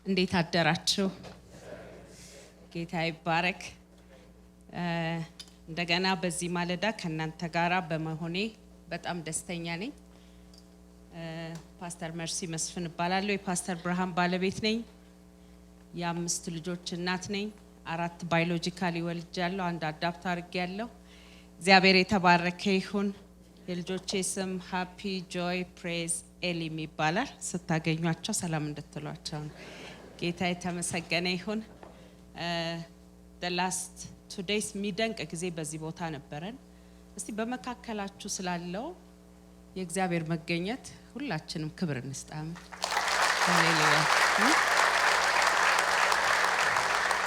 እንዴት አደራችሁ? ጌታ ይባረክ። እንደገና በዚህ ማለዳ ከናንተ ጋራ በመሆኔ በጣም ደስተኛ ነኝ። ፓስተር መርሲ መስፍን እባላለሁ። የፓስተር ብርሃን ባለቤት ነኝ። የአምስት ልጆች እናት ነኝ። 4 ባዮሎጂካሊ ወልጃለሁ፣ 1 አዳፕት አድርጌያለሁ። እግዚአብሔር የተባረከ ይሁን። የልጆቼ ስም ሃፒ፣ ጆይ፣ ፕሬዝ፣ ኤሊም ይባላል። ስታገኟቸው ሰላም እንድትሏቸው ነው። ጌታ የተመሰገነ ይሁን። the last 2 days የሚደንቅ ጊዜ በዚህ ቦታ ነበረን። እስቲ በመካከላችሁ ስላለው የእግዚአብሔር መገኘት ሁላችንም ክብር እንስጣም። ሃሌሉያ።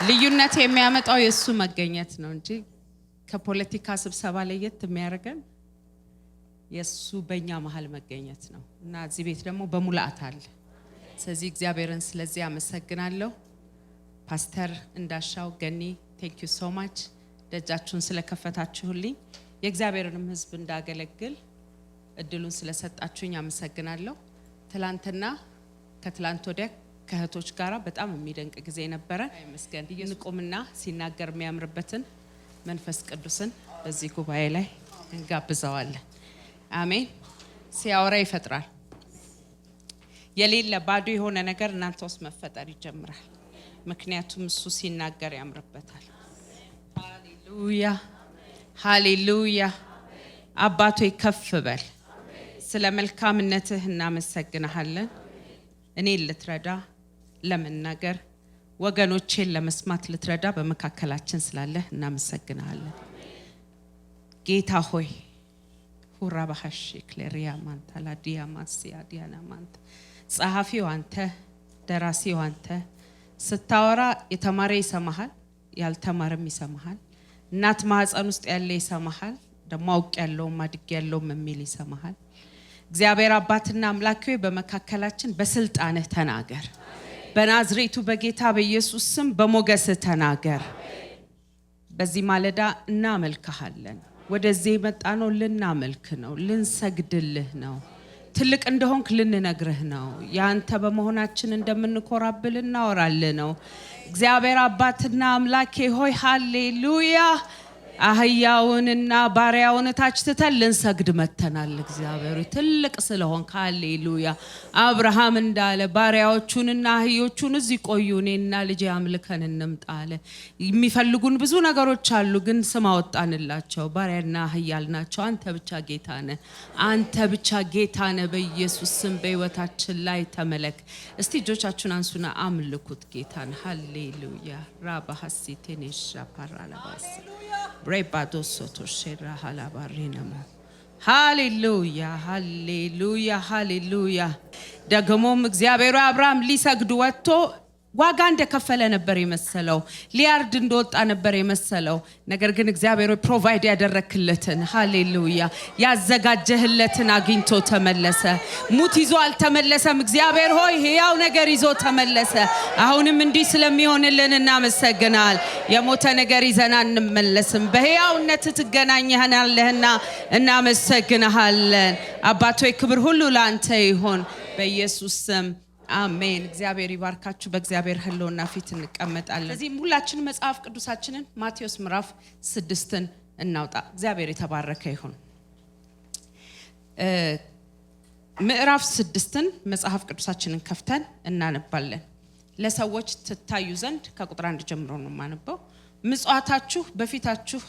ልዩነት የሚያመጣው የሱ መገኘት ነው እንጂ ከፖለቲካ ስብሰባ ለየት የሚያደርገን የሱ በእኛ መሃል መገኘት ነው እና እዚህ ቤት ደግሞ በሙላአት አለ። ስለዚህ እግዚአብሔርን ስለዚህ አመሰግናለሁ። ፓስተር እንዳሻው ገኒ thank you so much ደጃችሁን ስለከፈታችሁልኝ የእግዚአብሔርንም ሕዝብ እንዳገለግል እድሉን ስለሰጣችሁኝ አመሰግናለሁ። ትላንትና ከትላንት ወዲያ ከእህቶች ጋራ በጣም የሚደንቅ ጊዜ ነበረ። አይመስገን ይንቁምና ሲናገር የሚያምርበትን መንፈስ ቅዱስን በዚህ ጉባኤ ላይ እንጋብዘዋለን። አሜን። ሲያወራ ይፈጥራል። የሌለ ባዶ የሆነ ነገር እናንተ ውስጥ መፈጠር ይጀምራል። ምክንያቱም እሱ ሲናገር ያምርበታል። ሃሌሉያ ሃሌሉያ። አባቶ ከፍ በል። ስለ መልካምነትህ እናመሰግናለን። እኔን ልትረዳ ለመናገር ወገኖቼን ለመስማት ልትረዳ በመካከላችን ስላለህ እናመሰግናለን። ጌታ ሆይ ሁራ ባሐሽ ክሌሪያ ማንታ ላዲያ ማሲያ ዲያና ማንታ ጸሐፊው አንተ፣ ደራሲው አንተ። ስታወራ የተማረ ይሰማሃል፣ ያልተማረም ይሰማሃል። እናት ማህፀን ውስጥ ያለ ይሰማሃል፣ ደሞ አውቅ ያለው ማድግ ያለው የሚል ይሰማሃል። እግዚአብሔር አባትና አምላክ ሆይ በመካከላችን በስልጣንህ ተናገር። በናዝሬቱ በጌታ በኢየሱስ ስም በሞገስ ተናገር። በዚህ ማለዳ እናመልክሃለን። ወደዚህ የመጣነው ልናመልክ ነው፣ ልንሰግድልህ ነው። ትልቅ እንደሆንክ ልንነግርህ ነው። ያንተ በመሆናችን እንደምንኮራብል እናወራልህ ነው። እግዚአብሔር አባትና አምላኬ ሆይ ሃሌሉያ። አህያውንና ባሪያውን ታች ትተን ልንሰግድ መተናል። እግዚአብሔር ትልቅ ስለሆንክ ሃሌሉያ። አብርሃም እንዳለ ባሪያዎቹንና አህዮቹን እዚህ ቆዩ፣ እኔና ልጄ አምልከን እንምጣለ። የሚፈልጉን ብዙ ነገሮች አሉ፣ ግን ስም አወጣንላቸው። ባሪያና አህያ አልናቸው። አንተ ብቻ ጌታ ነህ፣ አንተ ብቻ ጌታ ነህ። በኢየሱስ ስም በህይወታችን ላይ ተመለክ። እስቲ እጆቻችሁን አንሱና አምልኩት ጌታን። ሃሌሉያ ራባ ሐሲቴኔሻ ፓራላባስ ብሬባዶ ሶቶሼራ ሃላባሪናማ ሃሌሉያ ሃሌሉያ ሃሌሉያ። ደግሞም እግዚአብሔር አብርሃም ሊሰግድ ወጥቶ ዋጋ እንደከፈለ ነበር የመሰለው፣ ሊያርድ እንደወጣ ነበር የመሰለው። ነገር ግን እግዚአብሔር ፕሮቫይድ ያደረክለትን ሃሌሉያ ያዘጋጀህለትን አግኝቶ ተመለሰ። ሙት ይዞ አልተመለሰም። እግዚአብሔር ሆይ ሕያው ነገር ይዞ ተመለሰ። አሁንም እንዲህ ስለሚሆንልን እናመሰግናል። የሞተ ነገር ይዘና እንመለስም። በሕያውነት ትገናኛለህና እናመሰግናለን። አባቶ ክብር ሁሉ ላንተ ይሁን በኢየሱስ ስም አሜን። እግዚአብሔር ይባርካችሁ። በእግዚአብሔር ህልውና ፊት እንቀመጣለን። ስለዚህ ሁላችን መጽሐፍ ቅዱሳችንን ማቴዎስ ምዕራፍ 6ን እናውጣ። እግዚአብሔር የተባረከ ይሁን። ምዕራፍ 6ን መጽሐፍ ቅዱሳችንን ከፍተን እናነባለን። ለሰዎች ትታዩ ዘንድ ከቁጥር 1 ጀምሮ ነው የማነበው። ምጽዋታችሁ በፊታችሁ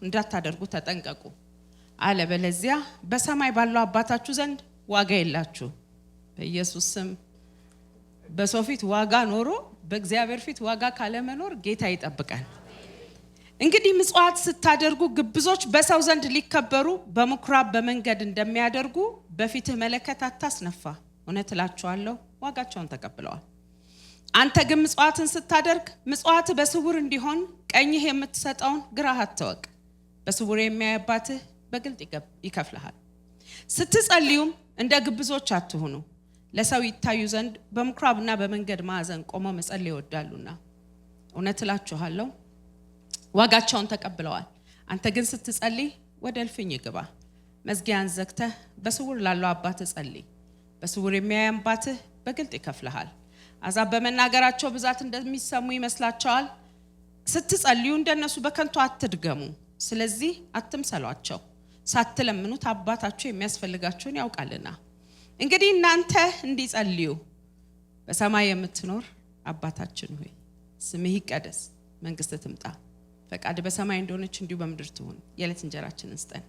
እንዳታደርጉ ተጠንቀቁ፣ አለበለዚያ በሰማይ ባለው አባታችሁ ዘንድ ዋጋ የላችሁ። በኢየሱስ ስም በሰው ፊት ዋጋ ኖሮ በእግዚአብሔር ፊት ዋጋ ካለ መኖር ጌታ ይጠብቀን። እንግዲህ ምጽዋት ስታደርጉ ግብዞች በሰው ዘንድ ሊከበሩ በምኩራብ በመንገድ እንደሚያደርጉ በፊትህ መለከት አታስነፋ። እውነት እላችኋለሁ ዋጋቸውን ተቀብለዋል። አንተ ግን ምጽዋትን ስታደርግ ምጽዋት በስውር እንዲሆን ቀኝህ የምትሰጠውን ግራህ አትወቅ። በስውር የሚያይባትህ በግልጥ ይከፍልሃል። ስትጸልዩም እንደ ግብዞች አትሁኑ፣ ለሰው ይታዩ ዘንድ በምኩራብና በመንገድ ማዕዘን ቆመው መጸለይ ይወዳሉና። እውነት እላችኋለሁ ዋጋቸውን ተቀብለዋል። አንተ ግን ስትጸልይ ወደ እልፍኝ ግባ፣ መዝጊያን ዘግተህ በስውር ላለው አባትህ ጸልይ። በስውር የሚያይ አባትህ በግልጥ ይከፍልሃል። አሕዛብ በመናገራቸው ብዛት እንደሚሰሙ ይመስላቸዋል። ስትጸልዩ እንደነሱ በከንቱ አትድገሙ። ስለዚህ አትምሰሏቸው፣ ሳትለምኑት አባታችሁ የሚያስፈልጋችሁን ያውቃልና። እንግዲህ እናንተ እንዲጸልዩ በሰማይ የምትኖር አባታችን ሆይ ስምህ ይቀደስ፣ መንግስትህ ትምጣ፣ ፈቃድህ በሰማይ እንደሆነች እንዲሁ በምድር ትሁን። የዕለት እንጀራችንን ስጠን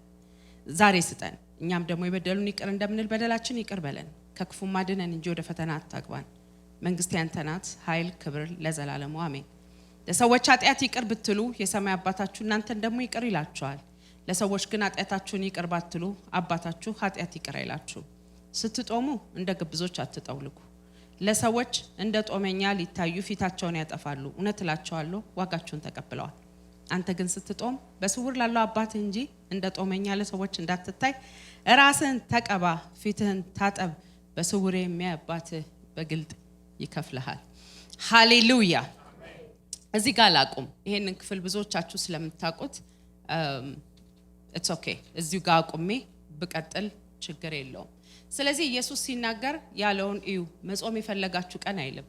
ዛሬ ስጠን፣ እኛም ደግሞ የበደሉን ይቅር እንደምንል በደላችን ይቅር በለን፣ ከክፉም አድነን እንጂ ወደ ፈተና አታግባን። መንግስት ያንተ ናት፣ ኃይል፣ ክብር ለዘላለሙ አሜን። ለሰዎች ኃጢአት ይቅር ብትሉ የሰማይ አባታችሁ እናንተን ደግሞ ይቅር ይላችኋል። ለሰዎች ግን ኃጢአታችሁን ይቅር ባትሉ አባታችሁ ኃጢአት ይቅር አይላችሁ። ስትጦሙ እንደ ግብዞች አትጠውልጉ፣ ለሰዎች እንደ ጦመኛ ሊታዩ ፊታቸውን ያጠፋሉ። እውነት እላችኋለሁ ዋጋቸውን ተቀብለዋል። አንተ ግን ስትጦም በስውር ላለው አባትህ እንጂ እንደ ጦመኛ ለሰዎች እንዳትታይ ራስህን ተቀባ፣ ፊትህን ታጠብ፣ በስውር የሚያይ አባትህ በግልጥ ይከፍልሃል። ሃሌሉያ። እዚህ ጋር ላቁም። ይሄንን ክፍል ብዙዎቻችሁ ስለምታውቁት ኢትስ ኦኬ፣ እዚሁ ጋር አቁሜ ብቀጥል ችግር የለውም። ስለዚህ ኢየሱስ ሲናገር ያለውን እዩ። መጾም የፈለጋችሁ ቀን አይልም።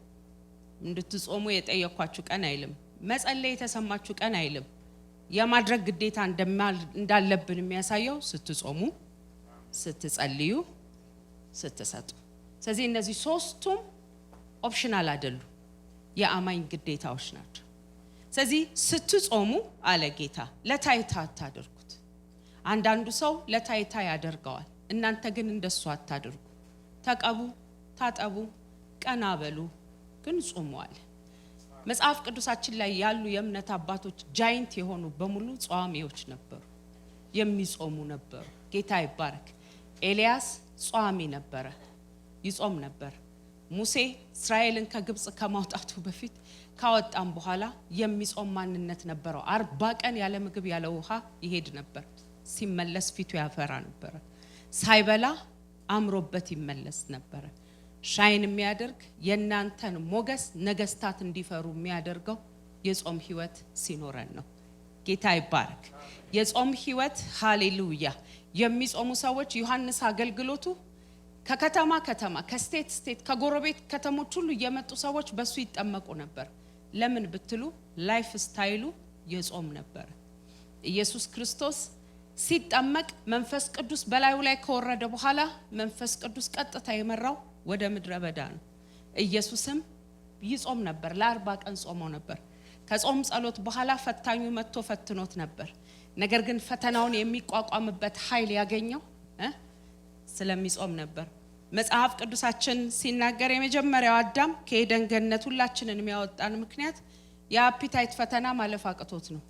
እንድትጾሙ የጠየኳችሁ ቀን አይልም። መጸለይ የተሰማችሁ ቀን አይልም። የማድረግ ግዴታ እንዳለብን የሚያሳየው ስትጾሙ፣ ስትጸልዩ፣ ስትሰጡ። ስለዚህ እነዚህ ሶስቱም ኦፕሽናል አይደሉም፣ የአማኝ ግዴታዎች ናቸው። ስለዚህ ስትጾሙ አለ ጌታ ለታይታ አታድርጉት። አንዳንዱ ሰው ለታይታ ያደርገዋል። እናንተ ግን እንደሱ አታድርጉ። ተቀቡ፣ ታጠቡ፣ ቀና በሉ፣ ግን ጾሙ አለ። መጽሐፍ ቅዱሳችን ላይ ያሉ የእምነት አባቶች ጃይንት የሆኑ በሙሉ ጿሚዎች ነበሩ፣ የሚጾሙ ነበሩ። ጌታ ይባረክ። ኤልያስ ጿሚ ነበረ፣ ይጾም ነበር። ሙሴ እስራኤልን ከግብጽ ከማውጣቱ በፊት ካወጣም በኋላ የሚጾም ማንነት ነበረው። 40 ቀን ያለ ምግብ ያለ ውሃ ይሄድ ነበር። ሲመለስ ፊቱ ያፈራ ነበር። ሳይበላ አምሮበት ይመለስ ነበር። ሻይን የሚያደርግ የናንተን ሞገስ ነገስታት እንዲፈሩ የሚያደርገው የጾም ህይወት ሲኖረን ነው። ጌታ ይባረክ። የጾም ህይወት ሃሌሉያ። የሚጾሙ ሰዎች ዮሐንስ አገልግሎቱ ከከተማ ከተማ ከስቴት ስቴት ከጎረቤት ከተሞች ሁሉ የመጡ ሰዎች በሱ ይጠመቁ ነበር። ለምን ብትሉ ላይፍ ስታይሉ የጾም ነበር። ኢየሱስ ክርስቶስ ሲጠመቅ መንፈስ ቅዱስ በላዩ ላይ ከወረደ በኋላ መንፈስ ቅዱስ ቀጥታ የመራው ወደ ምድረ በዳ ነው። ኢየሱስም ይጾም ነበር። ለ40 ቀን ጾሞ ነበር። ከጾም ጸሎት በኋላ ፈታኙ መጥቶ ፈትኖት ነበር። ነገር ግን ፈተናውን የሚቋቋምበት ኃይል ያገኘው ስለሚጾም ነበር። መጽሐፍ ቅዱሳችን ሲናገር የመጀመሪያው አዳም ከኤደን ገነት ሁላችንን የሚያወጣን ምክንያት የአፒታይት ፈተና ማለፍ አቅቶት ነው።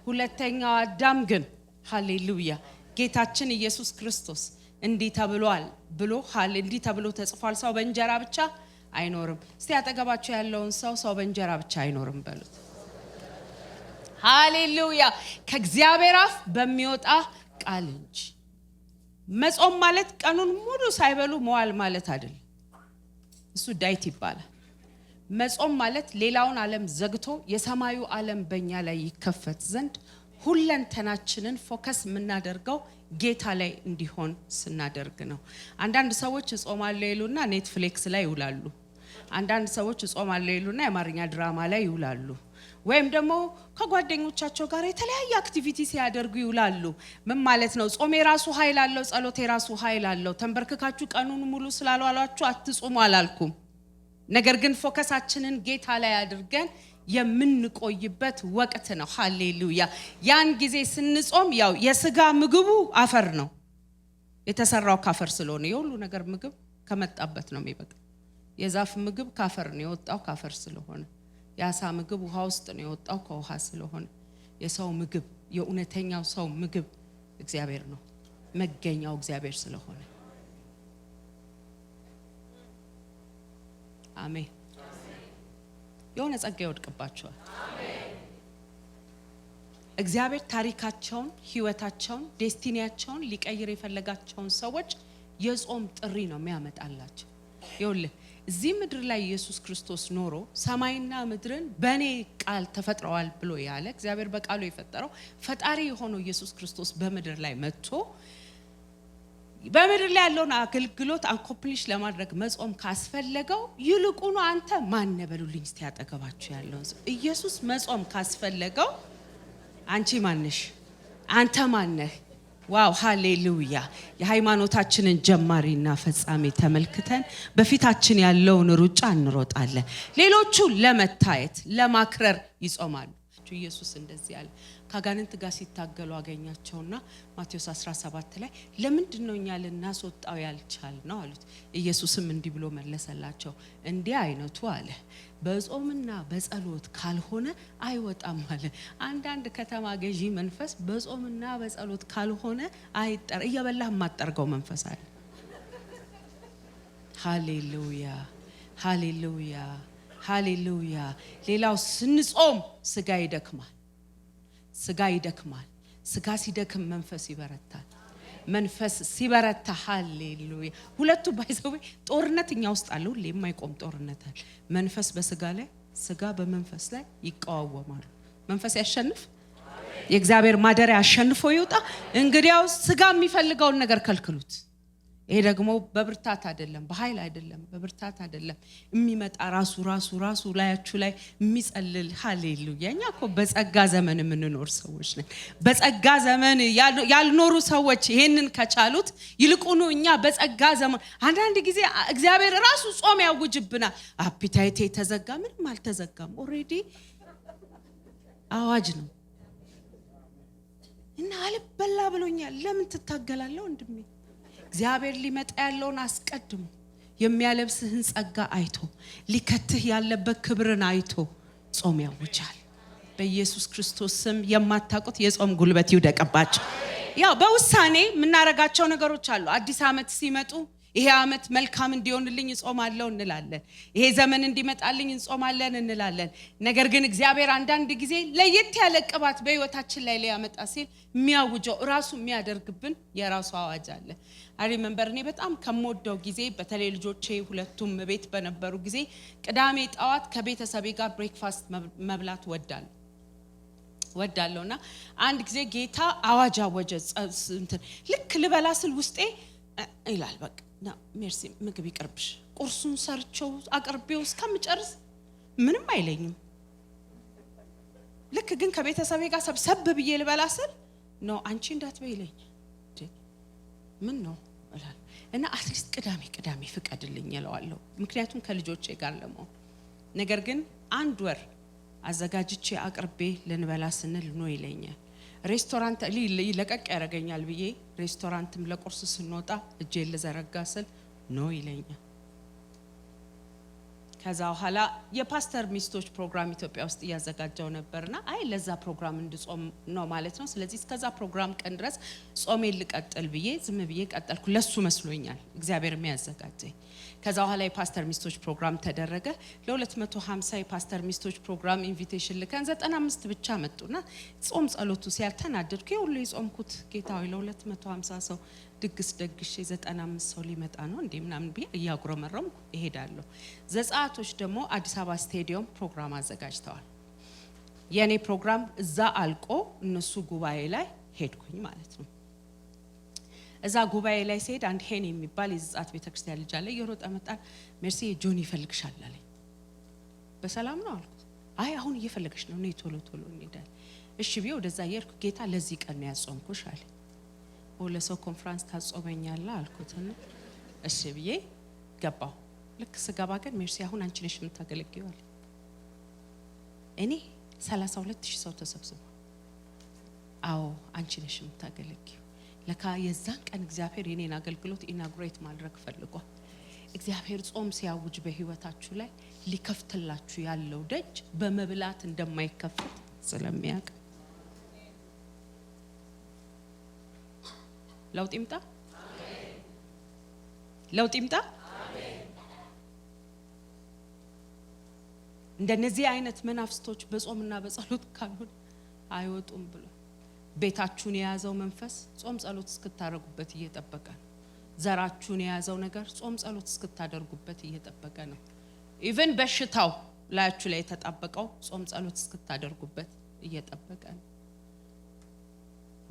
ሁለተኛው አዳም ግን ሃሌሉያ ጌታችን ኢየሱስ ክርስቶስ እንዲህ ተብሏል ብሎ እንዲህ ተብሎ ተጽፏል፣ ሰው በእንጀራ ብቻ አይኖርም። እስቲ አጠገባችሁ ያለውን ሰው በእንጀራ ብቻ አይኖርም በሉት። ሃሌሉያ ከእግዚአብሔር አፍ በሚወጣ ቃል እንጂ። መጾም ማለት ቀኑን ሙሉ ሳይበሉ መዋል ማለት አይደለም። እሱ ዳይት ይባላል። መጾም ማለት ሌላውን ዓለም ዘግቶ የሰማዩ ዓለም በእኛ ላይ ይከፈት ዘንድ ሁለንተናችንን ፎከስ የምናደርገው ጌታ ላይ እንዲሆን ስናደርግ ነው። አንዳንድ ሰዎች ጾማለሁ ይሉና ኔትፍሊክስ ላይ ይውላሉ። አንዳንድ ሰዎች ጾማለሁ ይሉና የአማርኛ ድራማ ላይ ይውላሉ። ወይም ደግሞ ከጓደኞቻቸው ጋር የተለያየ አክቲቪቲ ሲያደርጉ ይውላሉ። ምን ማለት ነው? ጾም የራሱ ኃይል አለው፣ ጸሎት የራሱ ኃይል አለው። ተንበርክካችሁ ቀኑን ሙሉ ስላልዋላችሁ አትጾሙ አላልኩም። ነገር ግን ፎከሳችንን ጌታ ላይ አድርገን የምንቆይበት ወቅት ነው። ሃሌሉያ። ያን ጊዜ ስንጾም ያው የሥጋ ምግቡ አፈር ነው የተሰራው ካፈር ስለሆነ የሁሉ ነገር ምግብ ከመጣበት ነው የሚበቃው። የዛፍ ምግብ ካፈር ነው የወጣው ካፈር ስለሆነ፣ የአሳ ምግብ ውሃ ውስጥ ነው የወጣው ከውሃ ስለሆነ፣ የሰው ምግብ የእውነተኛው ሰው ምግብ እግዚአብሔር ነው፣ መገኛው እግዚአብሔር ስለሆነ አሜን። የሆነ ጸጋ ይወድቅባቸዋል። እግዚአብሔር ታሪካቸውን፣ ህይወታቸውን፣ ዴስቲኒያቸውን ሊቀይር የፈለጋቸውን ሰዎች የጾም ጥሪ ነው የሚያመጣላቸው። ይኸውልህ እዚህ ምድር ላይ ኢየሱስ ክርስቶስ ኖሮ ሰማይና ምድርን በእኔ ቃል ተፈጥረዋል ብሎ ያለ እግዚአብሔር በቃሉ የፈጠረው ፈጣሪ የሆነው ኢየሱስ ክርስቶስ በምድር ላይ መጥቶ በምድር ላይ ያለውን አገልግሎት አኮምፕሊሽ ለማድረግ መጾም ካስፈለገው ይልቁኑ አንተ ማን ነህ በሉልኝ እስቲ ያጠገባችሁ ያለውን ሰው። ኢየሱስ መጾም ካስፈለገው አንቺ ማን ነሽ? አንተ ማን ነህ? ዋው ሃሌሉያ። የሃይማኖታችንን ጀማሪና ፈጻሚ ተመልክተን በፊታችን ያለውን ሩጫ እንሮጣለን። ሌሎቹ ለመታየት ለማክረር ይጾማሉ። ኢየሱስ እንደዚህ ያለ ካጋንንት ጋር ሲታገሉ አገኛቸውና ማቴዎስ 17 ላይ ለምንድነው እኛ ልናስወጣው ያልቻል ነው አሉት። ኢየሱስም እንዲህ ብሎ መለሰላቸው፣ እንዲህ አይነቱ አለ በጾምና በጸሎት ካልሆነ አይወጣም አለ። አንዳንድ ከተማ ገዢ መንፈስ በጾምና በጸሎት ካልሆነ አይጠር እየበላህ ማጠርገው መንፈስ አለ። ሃሌሉያ ሃሌሉያ ሃሌሉያ። ሌላው ስንጾም ስጋ ይደክማል። ስጋ ሲደክም መንፈስ ይበረታል። መንፈስ ሲበረታ ሃሌሉያ። ሁለቱ ባይዘው ጦርነትኛ ውስጥ አለ፣ ሁሌ የማይቆም ጦርነት አለ። መንፈስ በስጋ ላይ፣ ስጋ በመንፈስ ላይ ይቃወማሉ። መንፈስ ያሸንፍ፣ የእግዚአብሔር ማደሪያ አሸንፎ ይውጣ። እንግዲያው ስጋ የሚፈልገውን ነገር ከልክሉት። ይሄ ደግሞ በብርታት አይደለም፣ በኃይል አይደለም፣ በብርታት አይደለም የሚመጣ ራሱ ላያችሁ ላይ የሚጸልል ሃሌሉያ። እኛ እኮ በጸጋ ዘመን የምንኖር ሰዎች ነን። በጸጋ ዘመን ያልኖሩ ሰዎች ይሄንን ከቻሉት ይልቁኑ እኛ በጸጋ ዘመን አንዳንድ ጊዜ እግዚአብሔር ራሱ ጾም ያውጅብናል። አፒታይቴ ተዘጋ፣ ምንም አልተዘጋም፣ ኦሬዲ አዋጅ ነው እና አልበላ ብሎኛል። ለምን ትታገላለህ ወንድሜ? እግዚአብሔር ሊመጣ ያለውን አስቀድሞ የሚያለብስህን ጸጋ አይቶ ሊከትህ ያለበት ክብርን አይቶ ጾም ያውጃል። በኢየሱስ ክርስቶስ ስም የማታውቁት የጾም ጉልበት ይውደቅባችሁ። ያው በውሳኔ የምናረጋቸው ነገሮች አሉ። አዲስ ዓመት ሲመጡ ይሄ ዓመት መልካም እንዲሆንልኝ ጾማለሁ እንላለን። ይሄ ዘመን እንዲመጣልኝ ጾማለን እንላለን። ነገር ግን እግዚአብሔር አንዳንድ ጊዜ ለየት ያለ ቅባት በህይወታችን ላይ ሊያመጣ ሲል የሚያውጀው ራሱ የሚያደርግብን የራሱ አዋጅ አለ። አሪመንበር እኔ በጣም ከመወደው ጊዜ በተለይ ልጆቼ ሁለቱም ቤት በነበሩ ጊዜ ቅዳሜ ጠዋት ከቤተሰቤ ጋር ብሬክፋስት መብላት ወዳለውና አንድ ጊዜ ጌታ አዋጅ አወጀ። ልክ ልበላ ስል ውስጤ ይላል በቃ ሜርሲ ምግብ ይቅርብሽ። ቁርሱን ሰርቸው አቅርቤው እስከምጨርስ ምንም አይለኝም። ልክ ግን ከቤተሰቤ ጋር ሰብሰብ ብዬ ልበላ ስል ነው አንቺ እንዳትበይለኝ ምን ነው እላለሁ እና አትሊስት ቅዳሜ ፍቀድልኝ እለዋለሁ፣ ምክንያቱም ከልጆቼ ጋር ለመሆን። ነገር ግን አንድ ወር አዘጋጅቼ አቅርቤ ልንበላ ስንል ነው ይለኛል። ሬስቶራንት ለቀቅ ያረጋኛል ብዬ ሬስቶራንትም ለቁርስ ስንወጣ እጄ ልዘረጋ ስል ነው ይለኛል። ከዛ በኋላ የፓስተር ሚስቶች ፕሮግራም ኢትዮጵያ ውስጥ ያዘጋጀው ነበርና አይ ለዛ ፕሮግራም እንድጾም ነው ማለት ነው። ስለዚህ እስከዛ ፕሮግራም ቀን ድረስ ጾሜን ልቀጥል ብዬ ዝም ብዬ ቀጠልኩ። ለሱ መስሎኛል እግዚአብሔር የሚያዘጋጀኝ። ከዛ በኋላ የፓስተር ሚስቶች ፕሮግራም ተደረገ። ለ250 የፓስተር ሚስቶች ፕሮግራም ኢንቪቴሽን ልከን 95 ብቻ መጡና ጾም ጸሎቱ ሲያልተናደድኩ ሁሉ የጾምኩት ጌታ ሆይ ለ250 ሰው ድግስ ደግሼ 95 ሰው ሊመጣ ነው እንዴ ምናምን ብዬ እያጉረመረም እሄዳለሁ። ዘጸአቶች ደግሞ አዲስ አበባ ስቴዲየም ፕሮግራም አዘጋጅተዋል። የኔ ፕሮግራም እዛ አልቆ እነሱ ጉባኤ ላይ ሄድኩኝ ማለት ነው። እዛ ጉባኤ ላይ ሲሄድ አንድ ሄን የሚባል የዘጸአት ቤተክርስቲያን ልጅ አለ። የሮጠ መጣ። ሜርሲ ጆኒ ይፈልግሻል አለኝ። በሰላም ነው አልኩት። አይ አሁን እየፈለገሽ ነው፣ ነይ ቶሎ እንሄዳለን። እሺ ብዬ ወደዛ የሄድኩ። ጌታ ለዚህ ቀን ነው ያጾምኩሽ አለ። ለሰው ኮንፈረንስ ታጾመኛለህ አልኩትና እሺ ብዬ ገባሁ። ልክ ስገባ ግን ሜርሲ አሁን አንቺ ነሽ የምታገለግዪው አለ። እኔ 32000 ሰው ተሰብስቧል። አዎ አንቺ ነሽ የምታገለግዪው። ለካ የዛን ቀን እግዚአብሔር የኔን አገልግሎት ኢናጉሬት ማድረግ ፈልጓል። እግዚአብሔር ጾም ሲያውጅ በህይወታችሁ ላይ ሊከፍትላችሁ ያለው ደጅ በመብላት እንደማይከፈት ስለሚያውቅ ለውጥ ይምጣ አሜን። እንደነዚህ አይነት መናፍስቶች በጾምና በጸሎት ካልሆነ አይወጡም ብሎ ቤታችሁን የያዘው መንፈስ ጾም ጸሎት እስክታደርጉበት እየጠበቀ ነው። ዘራችሁን የያዘው ነገር ጾም ጸሎት እስክታደርጉበት እየጠበቀ ነው። ኢቭን በሽታው ላያችሁ ላይ የተጣበቀው ጾም ጸሎት እስክታደርጉበት እየጠበቀ ነው።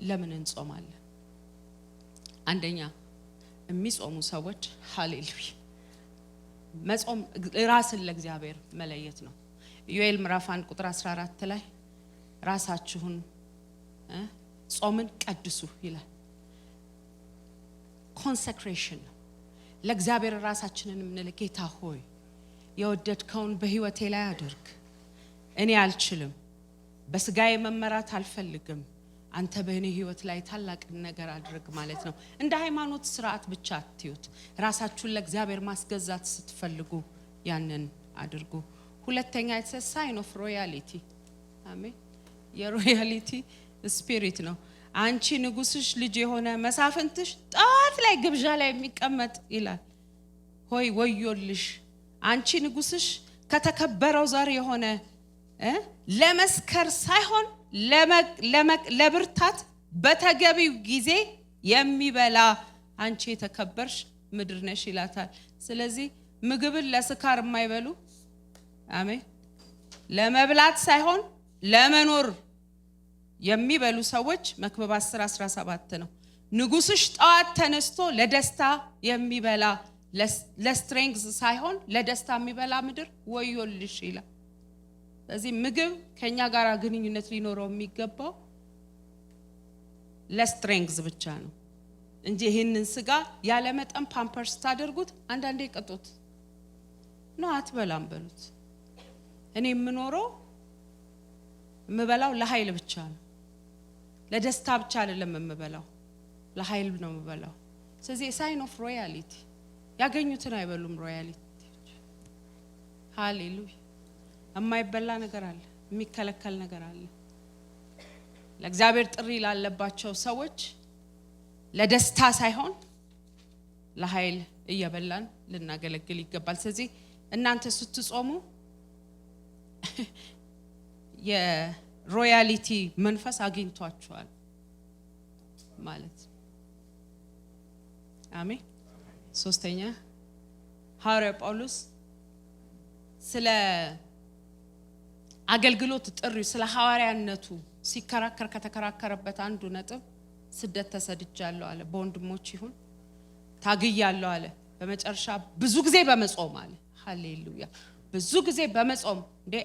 ለምን እንጾማለን? አንደኛ የሚጾሙ ሰዎች ሃሌሉያ መጾም ራስን ለእግዚአብሔር መለየት ነው። ዮኤል ምዕራፍ 1 ቁጥር 14 ላይ ራሳችሁን ጾምን ቀድሱ ይላል። ኮንሰክሬሽን ነው። ለእግዚአብሔር ራሳችንን ምንልክ ጌታ ሆይ የወደድከውን በህይወቴ ላይ አድርግ። እኔ አልችልም፣ በስጋዬ መመራት አልፈልግም፣ አንተ በእኔ ህይወት ላይ ታላቅ ነገር አድርግ ማለት ነው። እንደ ሃይማኖት ስርዓት ብቻ አትዩት። ራሳችሁን ለእግዚአብሔር ማስገዛት ስትፈልጉ ያንን አድርጉ። ሁለተኛ it's a sign of royalty አሜን። የሮያሊቲ ስፒሪት ነው። አንቺ ንጉስሽ ልጅ የሆነ መሳፍንትሽ ጣት ላይ ግብዣ ላይ የሚቀመጥ ይላል። ሆይ ወዮልሽ አንቺ ንጉስሽ ከተከበረው ዘር የሆነ ለመስከር ሳይሆን ለብርታት በተገቢው ጊዜ የሚበላ አንቺ የተከበርሽ ምድር ነሽ ይላታል። ስለዚህ ምግብን ለስካር የማይበሉ አሜን ለመብላት ሳይሆን ለመኖር የሚበሉ ሰዎች መክብብ 10:17 ነው። ንጉስሽ ጣት ተነስቶ ለደስታ የሚበላ ለስትሬንግዝ ሳይሆን ለደስታ የሚበላ ምድር ወዮልሽ ይላል። ስለዚህ ምግብ ከኛ ጋር ግንኙነት ሊኖረው የሚገባው ለስትሬንግዝ ብቻ ነው እንጂ ይሄንን ስጋ ያለ መጠን ፓምፐርስ ታደርጉት አንዳንዴ ቀጦት ነው አትበላም በሉት። እኔ የምበላው ለኃይል ብቻ ነው፣ ለደስታ ብቻ አይደለም የምበላው፣ ለኃይል ነው የምበላው። ስለዚህ ሳይን ኦፍ ሮያሊቲ ያገኙትን አይበሉም። ሮያሊቲ ሃሌሉያ። የማይበላ ነገር አለ፣ የሚከለከል ነገር አለ። ለእግዚአብሔር ጥሪ ላለባቸው ሰዎች ለደስታ ሳይሆን ለኃይል እየበላን ልናገለግል ይገባል። ስለዚህ እናንተ ስትጾሙ የሮያሊቲ መንፈስ አግኝቷችኋል ማለት አሜን። ሶስተኛ ሐዋርያው ጳውሎስ ስለ አገልግሎት ጥሪው ስለ ሐዋርያነቱ ሲከራከር ከተከራከረበት አንዱ ነጥብ ስደት ተሰድጃለሁ አለ። በወንድሞች ይሁን ታግያለሁ አለ። በመጨረሻ ብዙ ጊዜ በመጾም አለ። ሃሌሉያ ብዙ ጊዜ በመጾም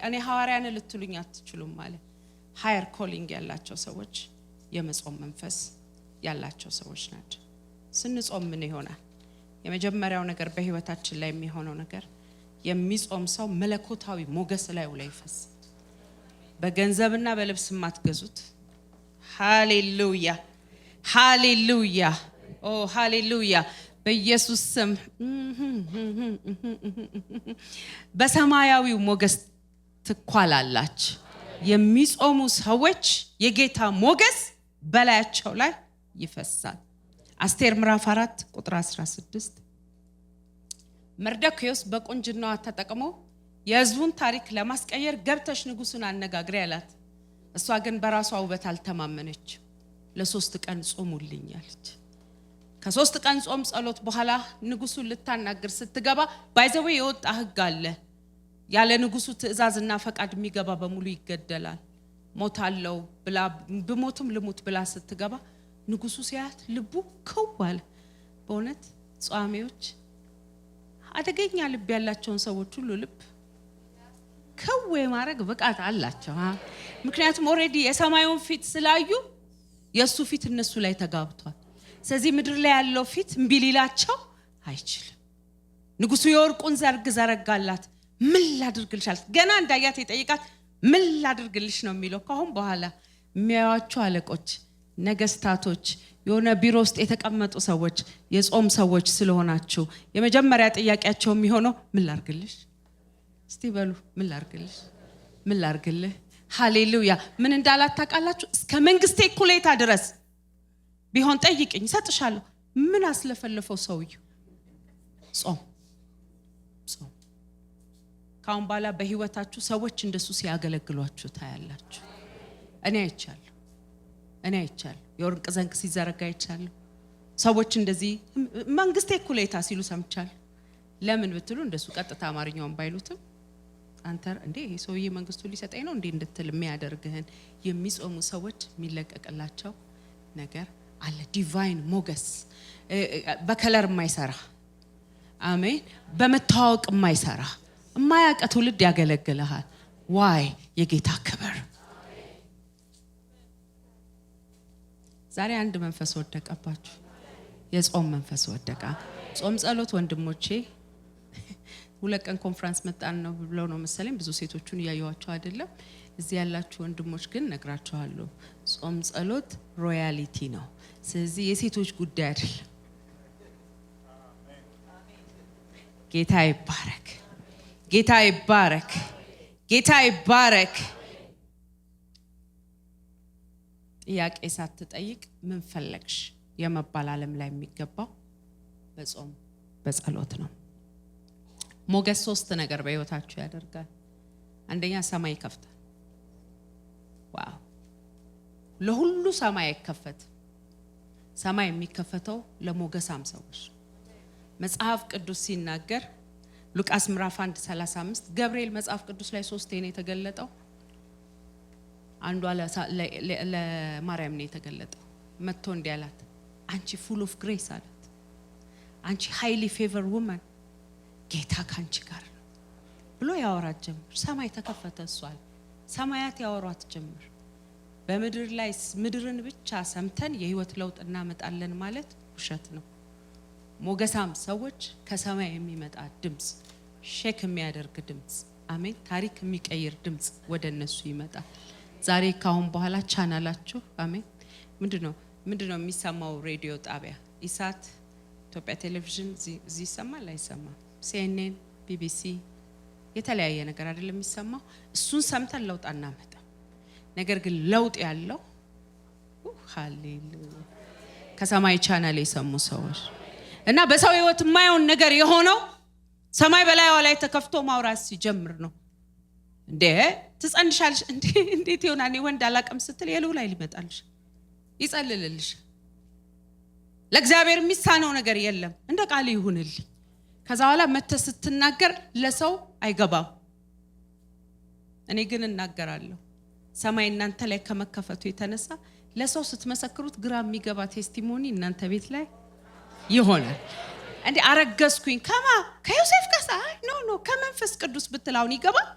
እኔ ሐዋርያን ልትሉኝ አትችሉም አለ። ሃየር ኮሊንግ ያላቸው ሰዎች የመጾም መንፈስ ያላቸው ሰዎች ናቸው። ስንጾም ምን ይሆናል? የመጀመሪያው ነገር በህይወታችን ላይ የሚሆነው ነገር የሚጾም ሰው መለኮታዊ ሞገስ ላይ ይፈስ። በገንዘብና በልብስ ማትገዙት ሃሌሉያ ሃሌሉያ ኦ ሃሌሉያ በኢየሱስ ስም በሰማያዊው ሞገስ ትኳላላች። የሚጾሙ ሰዎች የጌታ ሞገስ በላያቸው ላይ ይፈሳል። አስቴር ምዕራፍ 4 ቁጥር 16 መርዶክዮስ በቁንጅናዋ ተጠቅሞ የህዝቡን ታሪክ ለማስቀየር ገብተሽ ንጉሱን አነጋግሪ አላት። እሷ ግን በራሷ ውበት አልተማመነች። ለ3 ቀን ጾሙልኝ አለች። ከ3 ቀን ጾም ጸሎት በኋላ ንጉሱን ልታናግር ስትገባ ባይዘው የወጣ ህግ አለ። ያለ ንጉሱ ትእዛዝና ፈቃድ የሚገባ በሙሉ ይገደላል። ሞታለው ብላ በሞቱም ልሙት ብላ ስትገባ ንጉሱ ሲያት ልቡ ከዋለ። በእውነት ጿሚዎች አደገኛ ልብ ያላቸውን ሰዎች ሁሉ ልብ ከው የማረግ ብቃት አላቸው። ምክንያቱም ኦሬዲ የሰማዩን ፊት ስላዩ የሱ ፊት እነሱ ላይ ተጋብቷል። ስለዚህ ምድር ላይ ያለው ፊት እምቢሊላቸው አይችልም። ንጉሱ የወርቁን ዘርግ ዘረጋላት። ምን ላድርግልሻል? ገና እንዳያት ይጠይቃት ምን ላድርግልሽ ነው የሚለው። ካሁን በኋላ የሚያዩአቸው አለቆች፣ ነገስታቶች፣ የሆነ ቢሮ ውስጥ የተቀመጡ ሰዎች የጾም ሰዎች ስለሆናችሁ የመጀመሪያ ጥያቄያቸው የሚሆነው ምን ላድርግልሽ? እስቲ በሉ ምን ላድርግልሽ? ምን ላድርግልህ? ሃሌሉያ። ምን እንዳላት ታውቃላችሁ? እስከ መንግስቴ እኩሌታ ድረስ ቢሆን ጠይቅኝ እሰጥሻለሁ። ምን አስለፈለፈው ሰውዬው? ጾም ጾም። ካሁን በኋላ በህይወታችሁ ሰዎች እንደሱ ሲያገለግሏችሁ ታያላችሁ። እኔ አይቻለሁ። የወርቅ ዘንግ ሲዘረጋ አይቻለሁ። ሰዎች እንደዚህ መንግስቴ እኩሌታ ሲሉ ሰምቻለሁ። ለምን ብትሉ እንደሱ ቀጥታ አማርኛውን ባይሉትም አንተ እንዴ ይሄ ሰውዬ መንግስቱ ሊሰጠኝ ነው እንዴ እንድትል የሚያደርግህን የሚጾሙ ሰዎች የሚለቀቅላቸው ነገር አለ ዲቫይን ሞገስ በከለር የማይሰራ አሜን በመታወቅ የማይሰራ የማያውቅ ትውልድ ያገለግልሃል ዋይ የጌታ ክብር ዛሬ አንድ መንፈስ ወደቀባችሁ የጾም መንፈስ ወደቀ ጾም ጸሎት ወንድሞቼ ሁለት ቀን ኮንፈረንስ መጣን ነው ብለው ነው መሰለኝ ብዙ ሴቶቹን ያያዩዋቸው አይደለም እዚህ ያላችሁ ወንድሞች ግን ነግራችኋለሁ ጾም ጸሎት ሮያሊቲ ነው ስለዚህ የሴቶች ጉዳይ አይደለም ጌታ ይባረክ ጌታ ይባረክ ጌታ ይባረክ ጥያቄ ሳትጠይቅ ምን ፈለግሽ የመባል ዓለም ላይ የሚገባው በጾም በጸሎት ነው ሞገስ ሶስት ነገር በህይወታችሁ ያደርጋል አንደኛ ሰማይ ይከፍታል ዋው ለሁሉ ሰማይ ይከፈት ሰማይ የሚከፈተው ለሞገሳም ሰዎች መጽሐፍ ቅዱስ ሲናገር ሉቃስ ምዕራፍ 1:35 ገብርኤል መጽሐፍ ቅዱስ ላይ 3 ነው የተገለጠው አንዱ ለማርያም ነው የተገለጠው መጥቶ እንዲያላት አንቺ full of grace አላት አንቺ highly favored woman ጌታ ካንቺ ጋር ነው ብሎ ያወራት ጀመር ሰማይ ተከፈተ እሷል ሰማያት ያወሯት ጀመር በመድር ላይ ምድርን ብቻ ሰምተን የህይወት ለውጥ እናመጣለን ማለት ውሸት ነው ሞገሳም ሰዎች ከሰማይ የሚመጣ ድምጽ ሼክ የሚያደርግ ድምጽ አሜን ታሪክ የሚቀይር ድምጽ ወደነሱ ይመጣል ዛሬ ካሁን በኋላ ቻናላችሁ አሜን ምንድነው የሚሰማው ሬዲዮ ጣቢያ ኢሳት ኢትዮጵያ ቴሌቪዥን እዚህ ይሰማል አይሰማም CNN BBC የተለያየ ነገር አይደለም የሚሰማው እሱን ሰምተን ለውጥ እናመጣ ነገር ግን ለውጥ ያለው ሃሌሉያ ከሰማይ ቻናል የሰሙ ሰዎች እና በሰው ህይወት የማይሆን ነገር የሆነው ሰማይ በላይዋ ላይ ተከፍቶ ማውራት ሲጀምር ነው እንዴ ትጸንሻለሽ እንዴት ይሆናል እኔ ወንድ አላቀም ስትል የሉ ላይ ሊመጣልሽ ይጸልልልሽ ለእግዚአብሔር የሚሳነው ነገር የለም እንደ ቃል ይሁንልኝ ከዛ በኋላ መተህ ስትናገር ለሰው አይገባም እኔ ግን እናገራለሁ ሰማይ እናንተ ላይ ከመከፈቱ የተነሳ ለሰው ስትመሰክሩት ግራ የሚገባ ቴስቲሞኒ እናንተ ቤት ላይ ይሆናል እንዴ አረገዝኩኝ ከዮሴፍ ጋር ኖ ከመንፈስ ቅዱስ ብትላውን ይገባል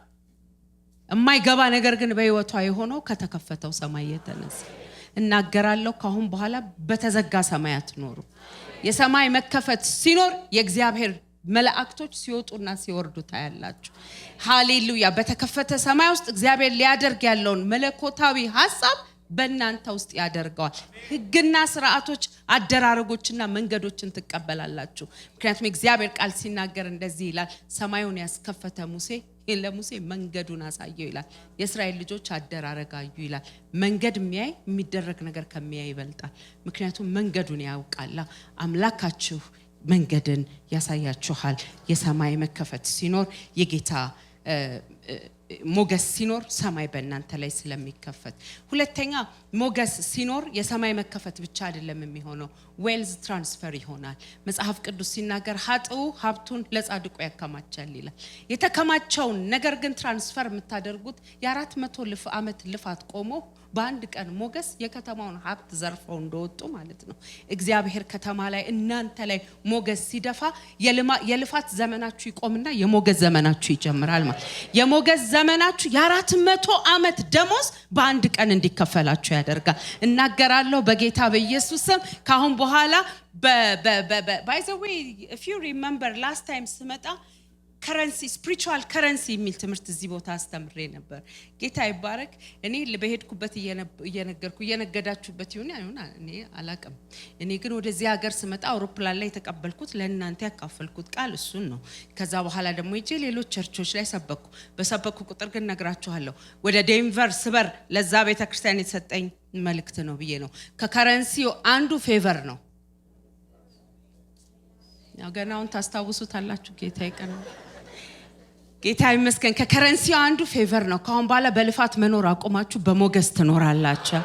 የማይገባ ነገር ግን በህይወቷ የሆነው ከተከፈተው ሰማይ የተነሳ እናገራለሁ ካሁን በኋላ በተዘጋ ሰማያት ኖሩ የሰማይ መከፈት ሲኖር የእግዚአብሔር መላእክቶች ሲወጡና ሲወርዱ ታያላችሁ ሃሌሉያ በተከፈተ ሰማይ ውስጥ እግዚአብሔር ሊያደርግ ያለውን መለኮታዊ ሐሳብ በእናንተ ውስጥ ያደርጋል ህግና ስርዓቶች አደራረጎችና መንገዶችን ትቀበላላችሁ ምክንያቱም እግዚአብሔር ቃል ሲናገር እንደዚህ ይላል ሰማዩን ያስከፈተ ሙሴ ለሙሴ መንገዱን አሳየው ይላል የእስራኤል ልጆች አደራረጋዩ ይላል መንገድ የሚደረግ ነገር ከሚያይ ይበልጣል ምክንያቱም መንገዱን ያውቃል አምላካችሁ መንገድን ያሳያችኋል የሰማይ መከፈት ሲኖር የጌታ ሞገስ ሲኖር ሰማይ በእናንተ ላይ ስለሚከፈት ሁለተኛ ሞገስ ሲኖር የሰማይ መከፈት ብቻ አይደለም የሚሆነው ዌልዝ ትራንስፈር ይሆናል መጽሐፍ ቅዱስ ሲናገር ሀጥው ሀብቱን ለጻድቁ ያከማቻል ይላል የተከማቸው ነገር ግን ትራንስፈር የምታደርጉት የ400 ዓመት ልፋት ቆሞ በአንድ ቀን ሞገስ የከተማውን ሀብት ዘርፈው እንደወጡ ማለት ነው እግዚአብሔር ከተማ ላይ እናንተ ላይ ሞገስ ሲደፋ የልፋት ዘመናችሁ ይቆምና የሞገስ ዘመናችሁ ይጀምራል ማለት የሞገስ ዘመናችሁ የ400 ዓመት ደሞዝ በአንድ ቀን እንዲከፈላችሁ ያደርጋል እናገራለሁ በጌታ በኢየሱስ ስም ካሁን በኋላ by the way if you remember last time ስመጣ currency spiritual currency የሚል ትምህርት እዚህ ቦታ አስተምሬ ነበር ጌታ ይባረክ እኔ ለበሄድኩበት እየነገዳችሁበት ይሁን እኔ አላቀም እኔ ግን ወደዚህ ሀገር ስመጣ አውሮፕላን ላይ ተቀበልኩት ለእናንተ ያካፈልኩት ቃል እሱን ነው ከዛ በኋላ ደግሞ እጄ ሌሎች ቸርቾች ላይ በሰበኩ ቁጥር ግን ነግራችኋለሁ ወደ ዴንቨር ስበር ለዛ ቤተክርስቲያን የተሰጠኝ መልእክት ነው ብዬ ነው ከከረንሲው አንዱ ፌቨር ነው ያው ገናውን ታስታውሱታላችሁ ጌታ ይቀር ጌታ ይመስገን ከከረንሲው አንዱ ፌቨር ነው ካሁን በኋላ በልፋት መኖር አቆማችሁ በሞገስ ትኖራላችሁ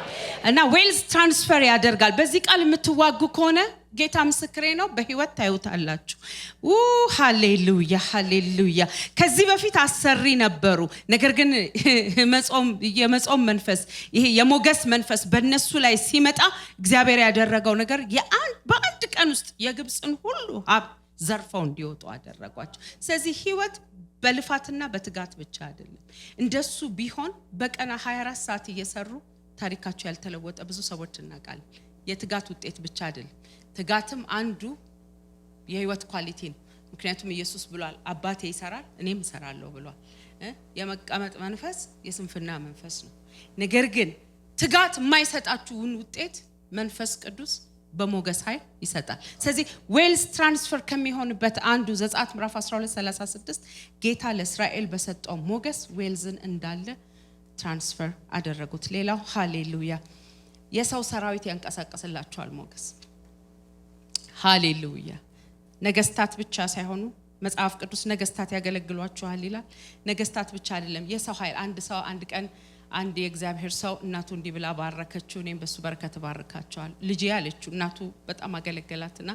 እና ዌልዝ ትራንስፈር ያደርጋል በዚህ ቃል የምትዋጉ ከሆነ ጌታ ምስክሬ ነው በህይወት ታዩታላችሁ ሃሌሉያ ሃሌሉያ ከዚህ በፊት አሰሪ ነበሩ ነገር ግን የመጾም መንፈስ ይሄ የሞገስ መንፈስ በእነሱ ላይ ሲመጣ እግዚአብሔር ያደረገው ነገር በአንድ ቀን ውስጥ የግብጽን ሁሉ ሀብት ዘርፈው እንዲወጡ አደረጓቸው ስለዚህ ህይወት በልፋትና በትጋት ብቻ አይደለም እንደሱ ቢሆን በቀን 24 ሰዓት እየሰሩ ታሪካቸው ያልተለወጠ ብዙ ሰዎች እናውቃለን የትጋት ውጤት ብቻ አይደለም ትጋትም አንዱ የህይወት ኳሊቲ ነው ምክንያቱም ኢየሱስ ብሏል አባቴ ይሰራል እኔም እሰራለሁ ብሏል የመቀመጥ መንፈስ የስንፍና መንፈስ ነው ነገር ግን ትጋት የማይሰጣችሁን ውጤት መንፈስ ቅዱስ በሞገስ ኃይል ይሰጣል ስለዚህ ዌልዝ ትራንስፈር ከሚሆንበት አንዱ ዘጸአት ምዕራፍ 12:36 ጌታ ለእስራኤል በሰጠው ሞገስ ዌልዝን እንዳለ ትራንስፈር አደረጉት ሌላው ሃሌሉያ የሰው ሰራዊት ያንቀሳቀስላቸዋል ሞገስ ሃሌሉያ ነገስታት ብቻ ሳይሆኑ መጽሐፍ ቅዱስ ነገስታት ያገለግሏቸዋል ይላል ነገስታት ብቻ አይደለም የሰው ኃይል አንድ ሰው አንድ ቀን አንድ የእግዚአብሔር ሰው እናቱ እንዲብላ ባረከችው እኔም በሱ በረከት ባረካቸዋል ልጄ ያለችው እናቱ በጣም አገለገላትና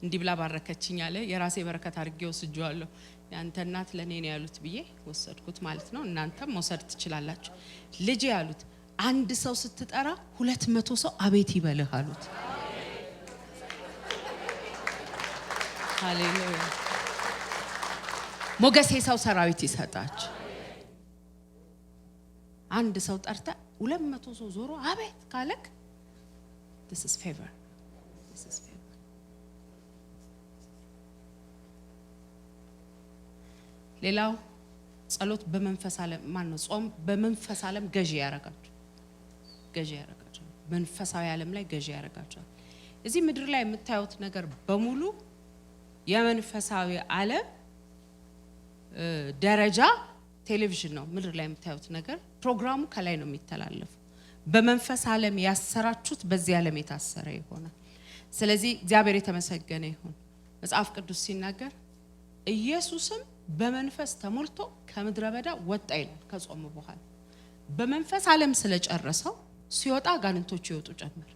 እንዲብላ ባረከችኝ አለ የራሴ በረከት አርጌው ወስጄዋለሁ ያንተ እናት ለኔ ነው ያሉት ብዬ ወሰድኩት ማለት ነው እናንተም መውሰድ ትችላላችሁ ልጄ ያሉት አንድ ሰው ስትጠራ 200 ሰው አቤት ይበልህ አሉት ሃሌሉያ ሞገስ የሰው ሰራዊት ይሰጣችሁ አንድ ሰው ጠርታ 200 ሰው ዞሮ አቤት ካለክ this is favor ሌላው ጸሎት በመንፈስ ዓለም ማን ነው ጾም በመንፈስ ዓለም ገዢ ያረጋችሁ መንፈሳዊ ዓለም ላይ ገዢ ያረጋችሁ እዚህ ምድር ላይ የምታዩት ነገር በሙሉ የመንፈሳዊ ዓለም ደረጃ ቴሌቪዥን ነው ምድር ላይ የምታዩት ነገር ፕሮግራሙ ከላይ ነው የሚተላለፈው በመንፈስ ዓለም ያሰራችሁት በዚህ ዓለም የታሰረ ይሆናል ስለዚህ እግዚአብሔር የተመሰገነ ይሁን መጽሐፍ ቅዱስ ሲናገር ኢየሱስም በመንፈስ ተሞልቶ ከምድረ በዳ ወጣ ይላል ከጾም በኋላ በመንፈስ ዓለም ስለጨረሰው ሲወጣ ጋንንቶች ይወጡ ጀመር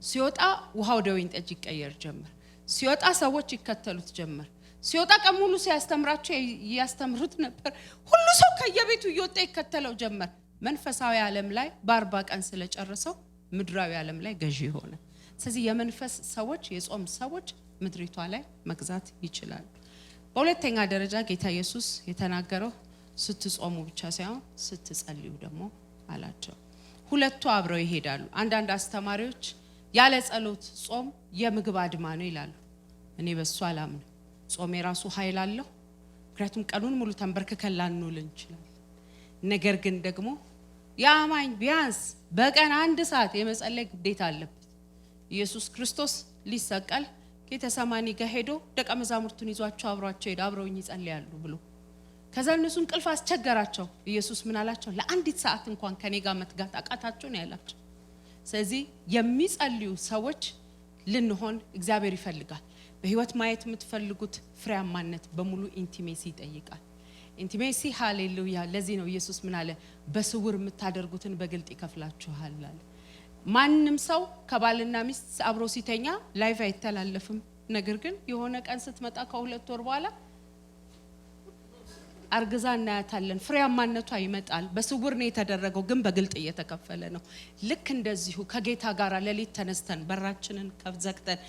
ሲወጣ ውሃው ወደ ወይን ጠጅ ይቀየር ጀመር ሲወጣ ሰዎች ይከተሉት ጀመር ሲወጣ ቀሙሉ ሲያስተምራቸው ያስተምሩት ነበር ሁሉ ሰው ከየቤቱ እየወጣ ይከተለው ጀመር መንፈሳዊ ዓለም ላይ በ40 ቀን ስለጨረሰው ምድራዊ ዓለም ላይ ገዢ ሆነ ስለዚህ የመንፈስ ሰዎች የጾም ሰዎች ምድሪቷ ላይ መግዛት ይችላሉ በሁለተኛ ደረጃ ጌታ ኢየሱስ የተናገረው ስትጾሙ ብቻ ሳይሆን ስትጸልዩ ደግሞ አላቸው ሁለቱ አብረው ይሄዳሉ አንዳንድ አስተማሪዎች ያለ ጸሎት ጾም የምግብ አድማ ነው ይላሉ እኔ በሱ አላምንም ጾም የራሱ ኃይል አለው ምክንያቱም ቀኑን ሙሉ ተንበርክከን ላንውል እንችላለን ነገር ግን ደግሞ ያማኝ ቢያንስ በቀን 1 ሰዓት የመጸለይ ግዴታ አለበት ኢየሱስ ክርስቶስ ሊሰቀል ጌተሰማኒ ጋር ሄዶ ደቀ መዛሙርቱን ይዟቸው አብሯቸው ሄዶ አብረውኝ ይጸልያሉ ብሎ ከዛ እነሱ እንቅልፍ አስቸገራቸው ኢየሱስ ምን አላቸው ለአንዲት ሰዓት እንኳን ከኔ ጋር መትጋት አቃታቸው ነው ያላቸው ስለዚህ የሚጸልዩ ሰዎች ልንሆን እግዚአብሔር ይፈልጋል በህይወት ማየት የምትፈልጉት ፍሬያማነት በሙሉ ኢንቲሜሲ ይጠይቃል ኢንቲሜሲ ሃሌሉያ ለዚህ ነው ኢየሱስ ምን አለ በስውር የምታደርጉትን በግልጥ ይከፍላችኋል አለ ማንንም ሰው ከባልና ሚስት አብሮ ሲተኛ ላይቭ አይተላለፍም ነገር ግን የሆነ ቀን ስትመጣ ከ2 ወር በኋላ አርግዛ እናያታለን ፍሬያማነቷ ይመጣል በስውር ነው የተደረገው ግን በግልጥ እየተከፈለ ነው ልክ እንደዚሁ ከጌታ ጋር ለሊት ተነስተን በራችንን ከፍዘግተን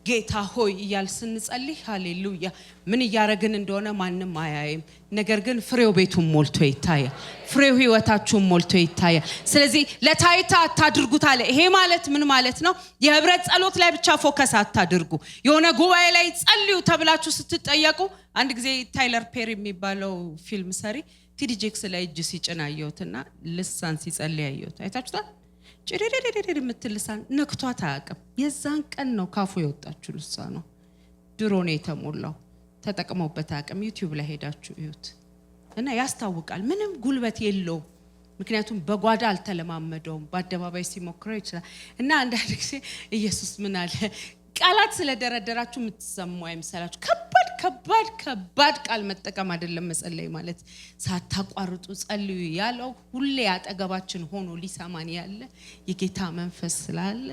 ጌታ ሆይ እያል ስንጸልይ ሃሌሉያ ምን ያረግን እንደሆነ ማንንም አያይም ነገር ግን ፍሬው ቤቱን ሞልቶ ይታያል ፍሬው ህይወታችሁን ሞልቶ ይታያል ስለዚህ ለታይታ አታድርጉት አለ ይሄ ማለት ምን ማለት ነው የህብረት ጸሎት ላይ ብቻ ፎከስ አታድርጉ የሆነ ጉባኤ ላይ ጸልዩ ተብላችሁ ስትጠየቁ አንድ ጊዜ ታይለር ፔሪ የሚባለው ፊልም ሰሪ ቲዲጄክስ ላይ እጅ ሲጭናየውትና ልሳን ሲጸልይ ያየውት አይታችሁታል ጭሪሪሪሪሪ ምትልሳን ነክቷት አያውቅም የዛን ቀን ነው ካፉ የወጣችሁ ልሳኑ ድሮ ነው የተሞላው ተጠቅመውበት አያውቅም ዩቲዩብ ላይ ሄዳችሁ እዩት እና ያስታውቃል ምንም ጉልበት የለው ምክንያቱም በጓዳ አልተለማመደውም በአደባባይ ሲሞክረው ይችላል እና አንዳንድ ጊዜ ኢየሱስ ምን አለ ቃላት ስለደረደራችሁ የምትሰሙ አይምሰላችሁ ከባድ ከባድ ቃል መጠቀም አይደለም መጸለይ ማለት ሳታቋርጡ ጸልዩ ያለው ሁሌ አጠገባችን ሆኖ ሊሰማን ያለ የጌታ መንፈስ ስላለ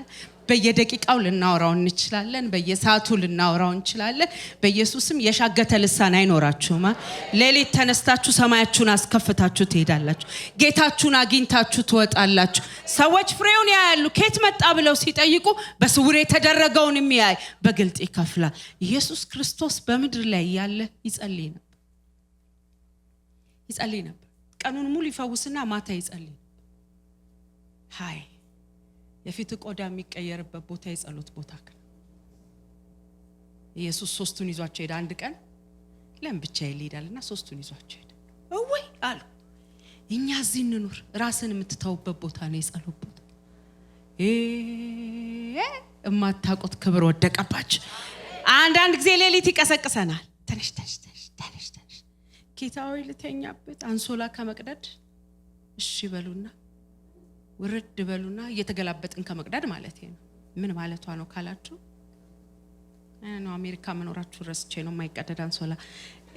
በየደቂቃው ልናወራው እንችላለን በየሰዓቱ ልናወራው እንችላለን በኢየሱስም የሻገተ ልሳን አይኖራችሁም ሌሊት ተነስታችሁ ሰማያችሁን አስከፍታችሁ ትሄዳላችሁ ጌታችሁን አግኝታችሁ ትወጣላችሁ ሰዎች ፍሬውን ያያሉ ከየት መጣ ብለው ሲጠይቁ በስውር የተደረገውን የሚያይ በግልጥ ይከፍላል ኢየሱስ ክርስቶስ በምድር ላይ ያለ ይጸልይ ነበር ቀኑን ሙሉ ይፈውስና ማታ ይጸልይ ሃይ የፊት ቆዳ የሚቀየርበት ቦታ የጸሎት ቦታ ኢየሱስ ሶስቱን ይዟቸው ሄደ አንድ ቀን ለምን ብቻ ይሄዳልና ሶስቱን ይዟቸው ሄደ ወይ አሉ እኛ እዚህ እንኑር ራስን የምትተውበት ቦታ ነው የጸሎት ቦታ እማታውቁት ክብር ወደቀባችሁ አንዳንድ ጊዜ ሌሊት ይቀሰቅሰናል ተነሽ ጌታዬ ልተኛበት አንሶላ ከመቅደድ እሺ በሉና ወረድ በሉና እየተገላበጥን ከመቅደድ ማለት ነው ምን ማለቷ ነው ካላችሁ ነው አሜሪካ መኖራችሁ ረስቼ ነው የማይቀደድ አንሶላ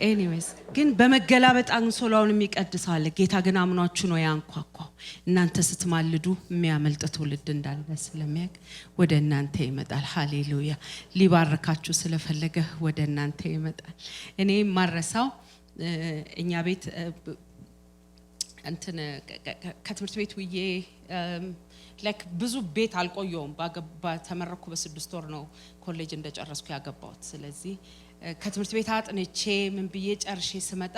ኤኒዌይስ ግን በመገላበጥ አንሶላውን የሚቀድሳለ ጌታ ግን አምኗችሁ ነው ያንኳኳው እናንተ ስትማልዱ የሚያመልጥ ትውልድ እንዳለ ስለሚያቅ ወደ እናንተ ይመጣል ሃሌሉያ ሊባርካችሁ ስለፈለገ ወደ እናንተ ይመጣል እኔ ማረሳው እኛ ቤት እንትን ከትምህርት ቤት ውዬ ላይክ ብዙ ቤት አልቆየውም ተመረኩ በ6 ወር ነው ኮሌጅ እንደጨረስኩ ያገባሁት ስለዚህ ከትምህርት ቤት አጥንቼ ምን ብዬ ጨርሼ ስመጣ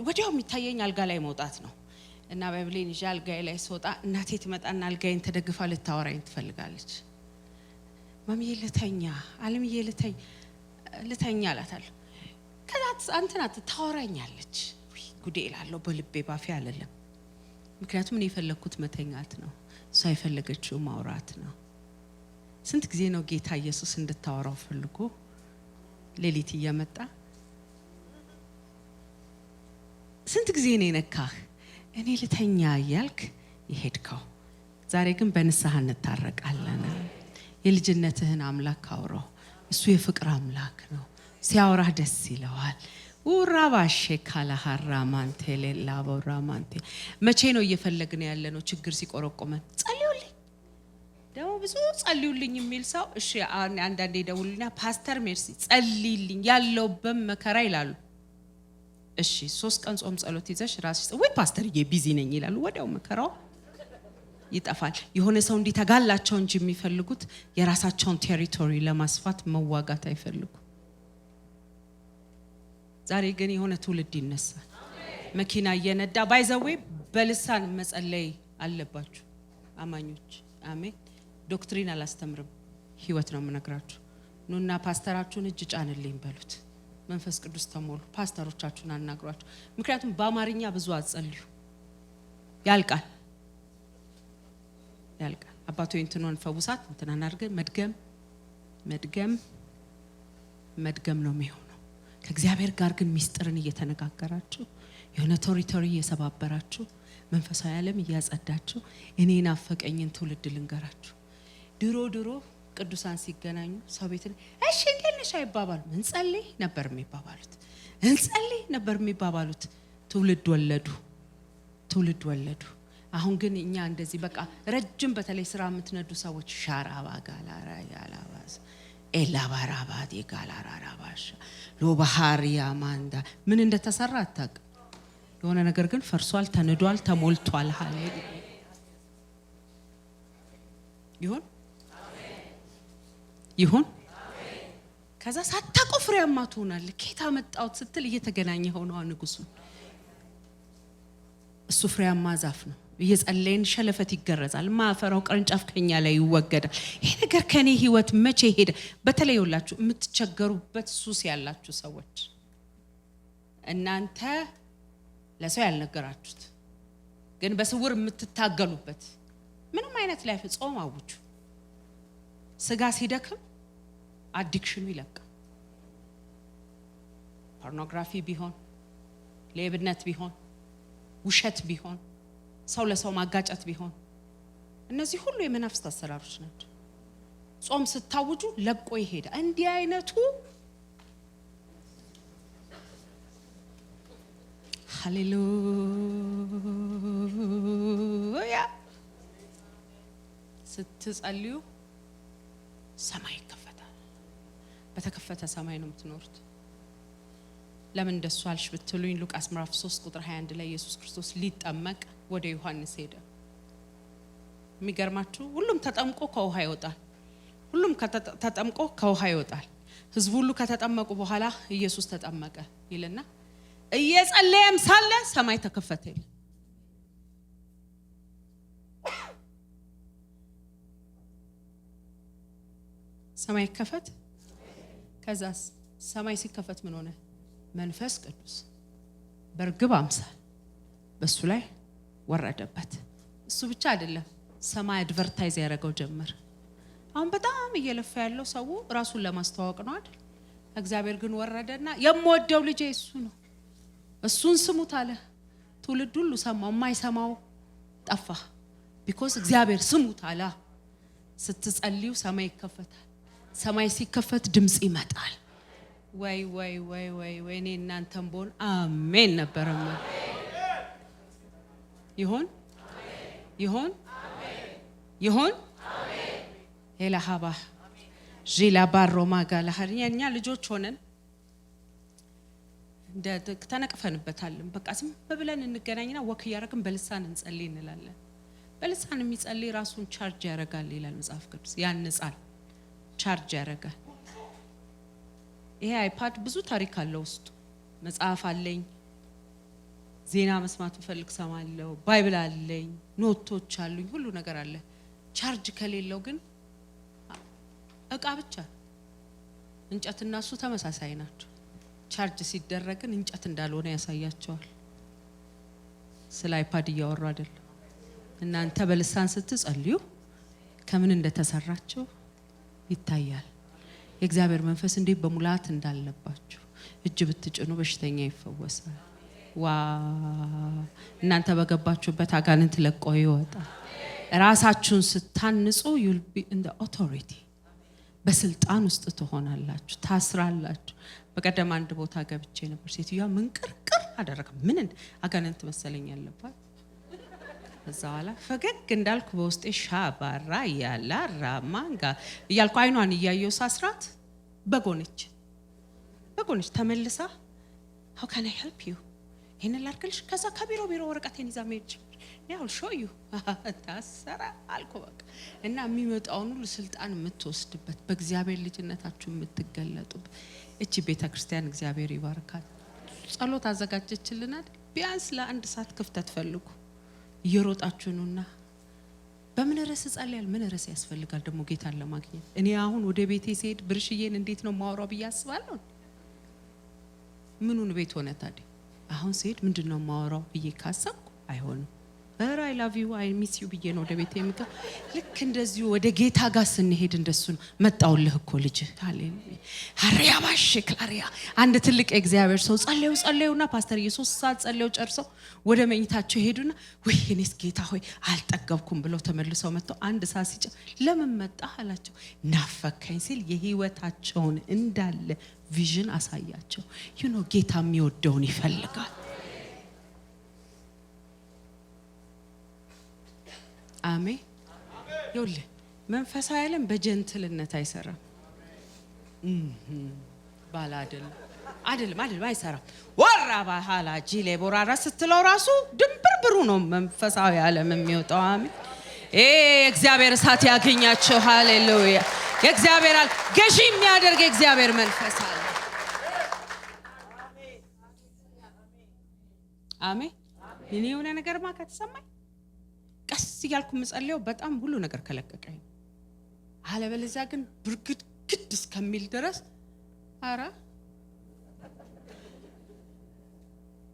ወዲያው የሚታየኝ አልጋ ላይ መውጣት ነው እና ባይብሌን ይዤ አልጋዬ ላይ ስወጣ እናቴ ትመጣና አልጋዬን ተደግፋ ልታወራኝ ትፈልጋለች ማሚዬ ልተኛ አለምዬ ልተኛ አላታለሁ ከዛ አንተናት ታወራኛለች ጉዴ ይላል በልቤ ባፌ አይደለም ምክንያቱም እኔ የፈለኩት መተኛት ነው እሷ የፈለገችው ማውራት ነው ስንት ጊዜ ነው ጌታ ኢየሱስ እንድታወራው ፈልጎ ሌሊት እየመጣ ስንት ጊዜ ነው የነካህ እኔ ልተኛ ያልክ ይሄድከው ዛሬ ግን በንስሐ እንታረቃለን የልጅነትህን አምላክ አውራው እሱ የፍቅር አምላክ ነው ሲያወራህ ደስ ይለዋል ወራባሼ ካላሃራማንቴ ለላቦራማንቴ መቼ ነው እየፈለግን ያለነው ችግር ሲቆረቆመን ጸልዩልኝ ደሞ ብዙ ጸልዩልኝ የሚል ሰው እሺ አንዳንዴ ደውልና ፓስተር ሜርሲ ጸልይልኝ ያለው በመከራ ይላሉ እሺ 3 ቀን ጾም ጸሎት ይዘሽ ራስሽ ወይ ፓስተርዬ ቢዚ ነኝ ይላሉ ወዲያው መከራው ይጣፋል የሆነ ሰው እንዲተጋላቸው እንጂ የሚፈልጉት የራሳቸውን ቴሪቶሪ ለማስፋት መዋጋት አይፈልጉ ዛሬ ግን የሆነ ትውልድ ይነሳል መኪና እየነዳ ባይዘዌ በልሳን መጸለይ አለባችሁ አማኞች አሜን ዶክትሪን አላስተምርም ህይወት ነው የምነግራችሁ ኑና ፓስተራችሁን እጅ ጫንልኝ በሉት መንፈስ ቅዱስ ተሞሉ ፓስተሮቻችሁን አናግሯቸው ምክንያቱም በአማርኛ ብዙ አጸልዩ ያልቃል አባቶ እንትኑን ፈውሳት እንትናን አድርገ መድገም ነው የሚሆነው ከእግዚአብሔር ጋር ግን ሚስጥርን እየተነጋገራችሁ የሆነ ቴሪቶሪ እየሰባበራችሁ መንፈሳዊ ዓለም እያጸዳችሁ እኔን አፈቀኝን ትውልድ ልንገራችሁ ድሮ ቅዱሳን ሲገናኙ ሰው ቤት እሺ እንደነሽ አይባባሉ እንጸልይ ነበር የሚባባሉት ትውልድ ወለዱ አሁን ግን እኛ እንደዚህ በቃ ረጅም በተለይ ስራ የምትነዱ ሰዎች ሻራባ ጋላራ ያላባስ ኤላባራባዲ ጋላራራባሽ ሎባሃሪያ ማንዳ ምን እንደተሰራ አታውቅ የሆነ ነገር ግን ፈርሷል ተነዷል ተሞልቷል ሃሌሉያ ይሁን ከዛ ሳታቆፍሪያማ ትሆናለህ ኬታ መጣውት ስትል እየተገናኘው ነው ንጉሱ እሱ ፍሬያማ ዛፍ ነው እየጸለይን ሸለፈት ይገረዛል ማፈራው ቅርንጫፍ ከኛ ላይ ይወገዳል ይሄ ነገር ከኔ ህይወት መቼ ሄደ በተለይ ሁላችሁ የምትቸገሩበት ሱስ ያላችሁ ሰዎች እናንተ ለሰው ያልነገራችሁት ግን በስውር የምትታገሉበት ምንም አይነት ላይፍ ጾም አውጁ ስጋ ሲደክም አዲክሽኑ ይለቃል ፖርኖግራፊ ቢሆን ሌብነት ቢሆን ውሸት ቢሆን ሰው ለሰው ማጋጨት ቢሆን እነዚህ ሁሉ የመናፍስት አሰራሮች ናቸው ጾም ስታውጁ ለቆ ይሄዳል እንዲህ አይነቱ ሃሌሉያ ስትጸልዩ ሰማይ ይከፈታል። በተከፈተ ሰማይ ነው የምትኖሩት። ለምን እንደሱ አልሽ ብትሉኝ ሉቃስ ምዕራፍ 3 ቁጥር 21 ላይ ኢየሱስ ክርስቶስ ሊጠመቅ ወደ ዮሐንስ ሄደ። የሚገርማችሁ ሁሉም ተጠምቆ ከውሃ ይወጣል። ሁሉም ተጠምቆ ከውሃ ይወጣል። ህዝቡ ሁሉ ከተጠመቁ በኋላ ኢየሱስ ተጠመቀ ይልና እየጸለየም ሳለ ሰማይ ተከፈተ ይላል። ሰማይ ከፈተ። ከዛስ ሰማይ ሲከፈት ምን ሆነ? መንፈስ ቅዱስ በርግብ አምሳል በሱ ላይ ወረደበት። እሱ ብቻ አይደለም፣ ሰማይ አድቨርታይዝ ያደረገው ጀመር። አሁን በጣም እየለፋ ያለው ሰው ራሱን ለማስተዋወቅ ነው አይደል? እግዚአብሔር ግን ወረደና የምወደው ልጄ እሱ ነው፣ እሱን ስሙት አለ። ትውልድ ሁሉ ሰማው፣ የማይሰማው ጠፋ። ቢኮዝ እግዚአብሔር ስሙት አለ። ስትጸልዩ ሰማይ ይከፈታል። ሰማይ ሲከፈት ድምጽ ይመጣል። ወይ ወይ ወይ ወይ ወይ እኔ እናንተም ቦን አሜን ነበርም ይሆን ይሆን ይሆን ኤላሃባ ጂላ ባሮማ ጋላህኛ ልጆች ሆነን እንደ ተነቅፈንበታል። በቃ ዝም ብለን እንገናኝና ወክ ያረግን በልሳን እንጸልይ እንላለን። በልሳን የሚጸልይ ራሱን ቻርጅ ያረጋል ይላል መጽሐፍ ቅዱስ። ያንጻል፣ ቻርጅ ያረጋል። ይሄ አይፓድ ብዙ ታሪክ አለው ውስጡ። መጽሐፍ አለኝ፣ ዜና መስማት ፈልግ ሰማለው፣ ባይብል አለኝ፣ ኖቶች አሉኝ፣ ሁሉ ነገር አለ። ቻርጅ ከሌለው ግን እቃ ብቻ። እንጨትና እሱ ተመሳሳይ ናቸው። ቻርጅ ሲደረግን እንጨት እንዳልሆነ ያሳያቸዋል። ስለ አይፓድ እያወራ አይደለም። እናንተ በልሳን ስትጸልዩ ከምን እንደተሰራችሁ ይታያል። የእግዚአብሔር መንፈስ እንዴት በሙላት እንዳለባችሁ እጅ ብትጭኑ በሽተኛ ይፈወሳል። ዋ እናንተ በገባችሁበት አጋንንት ለቆ ይወጣል። ራሳችሁን ስታንጹ you'll be in the authority፣ በስልጣን ውስጥ ትሆናላችሁ፣ ታስራላችሁ። በቀደም አንድ ቦታ ገብቼ ነበር። ሴትዮዋ ምን ቅርቅር አደረገ። ምን አጋንንት መሰለኝ ያለባት። እዛዋላ ፈገግ እንዳልኩ በውስጤ ሻባራ ያላ ራማንጋ እያልኩ አይኗን እያየው ሳስራት በጎነች ተመልሳ how can I help you ይሄን ላርክልሽ። ከዛ ከቢሮ ወረቀቴን ይዛ መሄድ ያው show you ታሰራ አልኩ። በቃ እና የሚመጣውን ሁሉ ስልጣን የምትወስድበት በእግዚአብሔር ልጅነታችሁ የምትገለጡበት እቺ ቤተክርስቲያን እግዚአብሔር ይባርካት። ጸሎት አዘጋጀችልን አይደል? ቢያንስ ለአንድ ሰዓት ክፍተት ፈልጉ። እየሮጣችሁ ነውና በምን ርዕስ ጸልያል? ምን ርዕስ ያስፈልጋል ደግሞ ጌታን ለማግኘት? እኔ አሁን ወደ ቤቴ ስሄድ ብርሽዬን እንዴት ነው ማወራው ብዬ አስባለሁ። ምኑን ቤት ሆነ ታዲያ? አሁን ስሄድ ምንድነው ማወራው ብዬ ካሰብኩ አይሆንም። I love you I miss you ብዬ ነው ወደ ቤቴ የምገባ። ልክ እንደዚሁ ወደ ጌታ ጋር ስንሄድ እንደሱ ነው። መጣውልህ እኮ ልጅ ሃሌሉያ ሃሪያ ማሽክላሪያ። አንድ ትልቅ እግዚአብሔር ሰው ጸለዩና ፓስተር ኢየሱስ ሰዓት ጸለዩ ጨርሰው ወደ መኝታቸው ሄዱና ወይ እኔስ ጌታ ሆይ አልጠገብኩም ብለው ተመልሰው መጥተው አንድ ሰዓት ሲጨርስ ለምን መጣ አላቸው። ናፈከኝ ሲል የህይወታቸውን እንዳለ ቪዥን አሳያቸው። ጌታ የሚወደውን ይፈልጋል። አሜን። ይኸውልህ መንፈሳዊ ዓለም በጀንትልነት አይሰራም። ባላ አይደለም አይሰራም። ወራ ባhala ጂሌ ቦራራ ስትለው ራሱ ድንብርብሩ ነው መንፈሳዊ ዓለም የሚወጣው። አሜን። እግዚአብሔር እሳት ያገኛቸው። ሃሌሉያ። የእግዚአብሔር ገዢ የሚያደርግ የእግዚአብሔር መንፈስ አለ። አሜን። እኔ የሆነ ነገርማ ከተሰማኝ ቀስ እያልኩ መጸለየው በጣም ሁሉ ነገር ከለቀቀኝ። አለበለዚያ ግን ብርግድ እስከሚል ድረስ አራ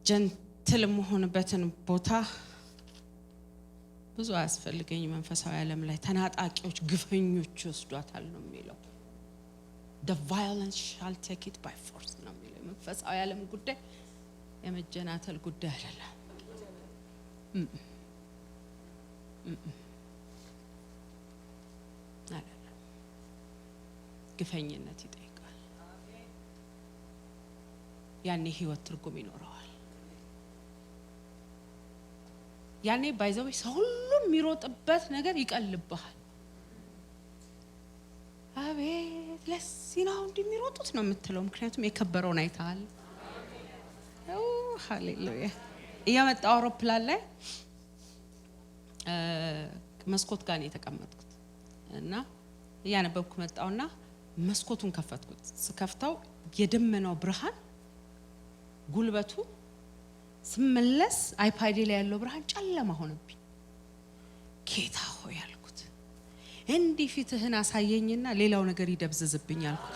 ጀንትል መሆንበትን ቦታ ብዙ አያስፈልገኝ። መንፈሳዊ ዓለም ላይ ተናጣቂዎች ግፈኞች ይወስዷታል ነው የሚለው። the violence shall take it by force ነው የሚለው። መንፈሳዊ ዓለም ጉዳይ የመጀናተል ጉዳይ አይደለም። ግፈኝነት ይጠይቃል። ያኔ ህይወት ትርጉም ይኖረዋል። ያኔ ባይዘው ሰው ሁሉ የሚሮጥበት ነገር ይቀልብሃል። አቤት ለሲናው እንደሚሮጡት ነው የምትለው፣ ምክንያቱም የከበረውን አይተሃል። ሃሌሉያ። እያመጣው አውሮፕላን ላይ መስኮት ጋር ነው የተቀመጥኩት እና እያነበብኩ መጣውና መስኮቱን ከፈትኩት። ስከፍተው የደመናው ብርሃን ጉልበቱ ስመለስ አይፓድ ላይ ያለው ብርሃን ጨለማ ሆነብኝ። ጌታ ሆይ አልኩት፣ እንዲህ ፊትህን አሳየኝና ሌላው ነገር ይደብዝዝብኝ አልኩት።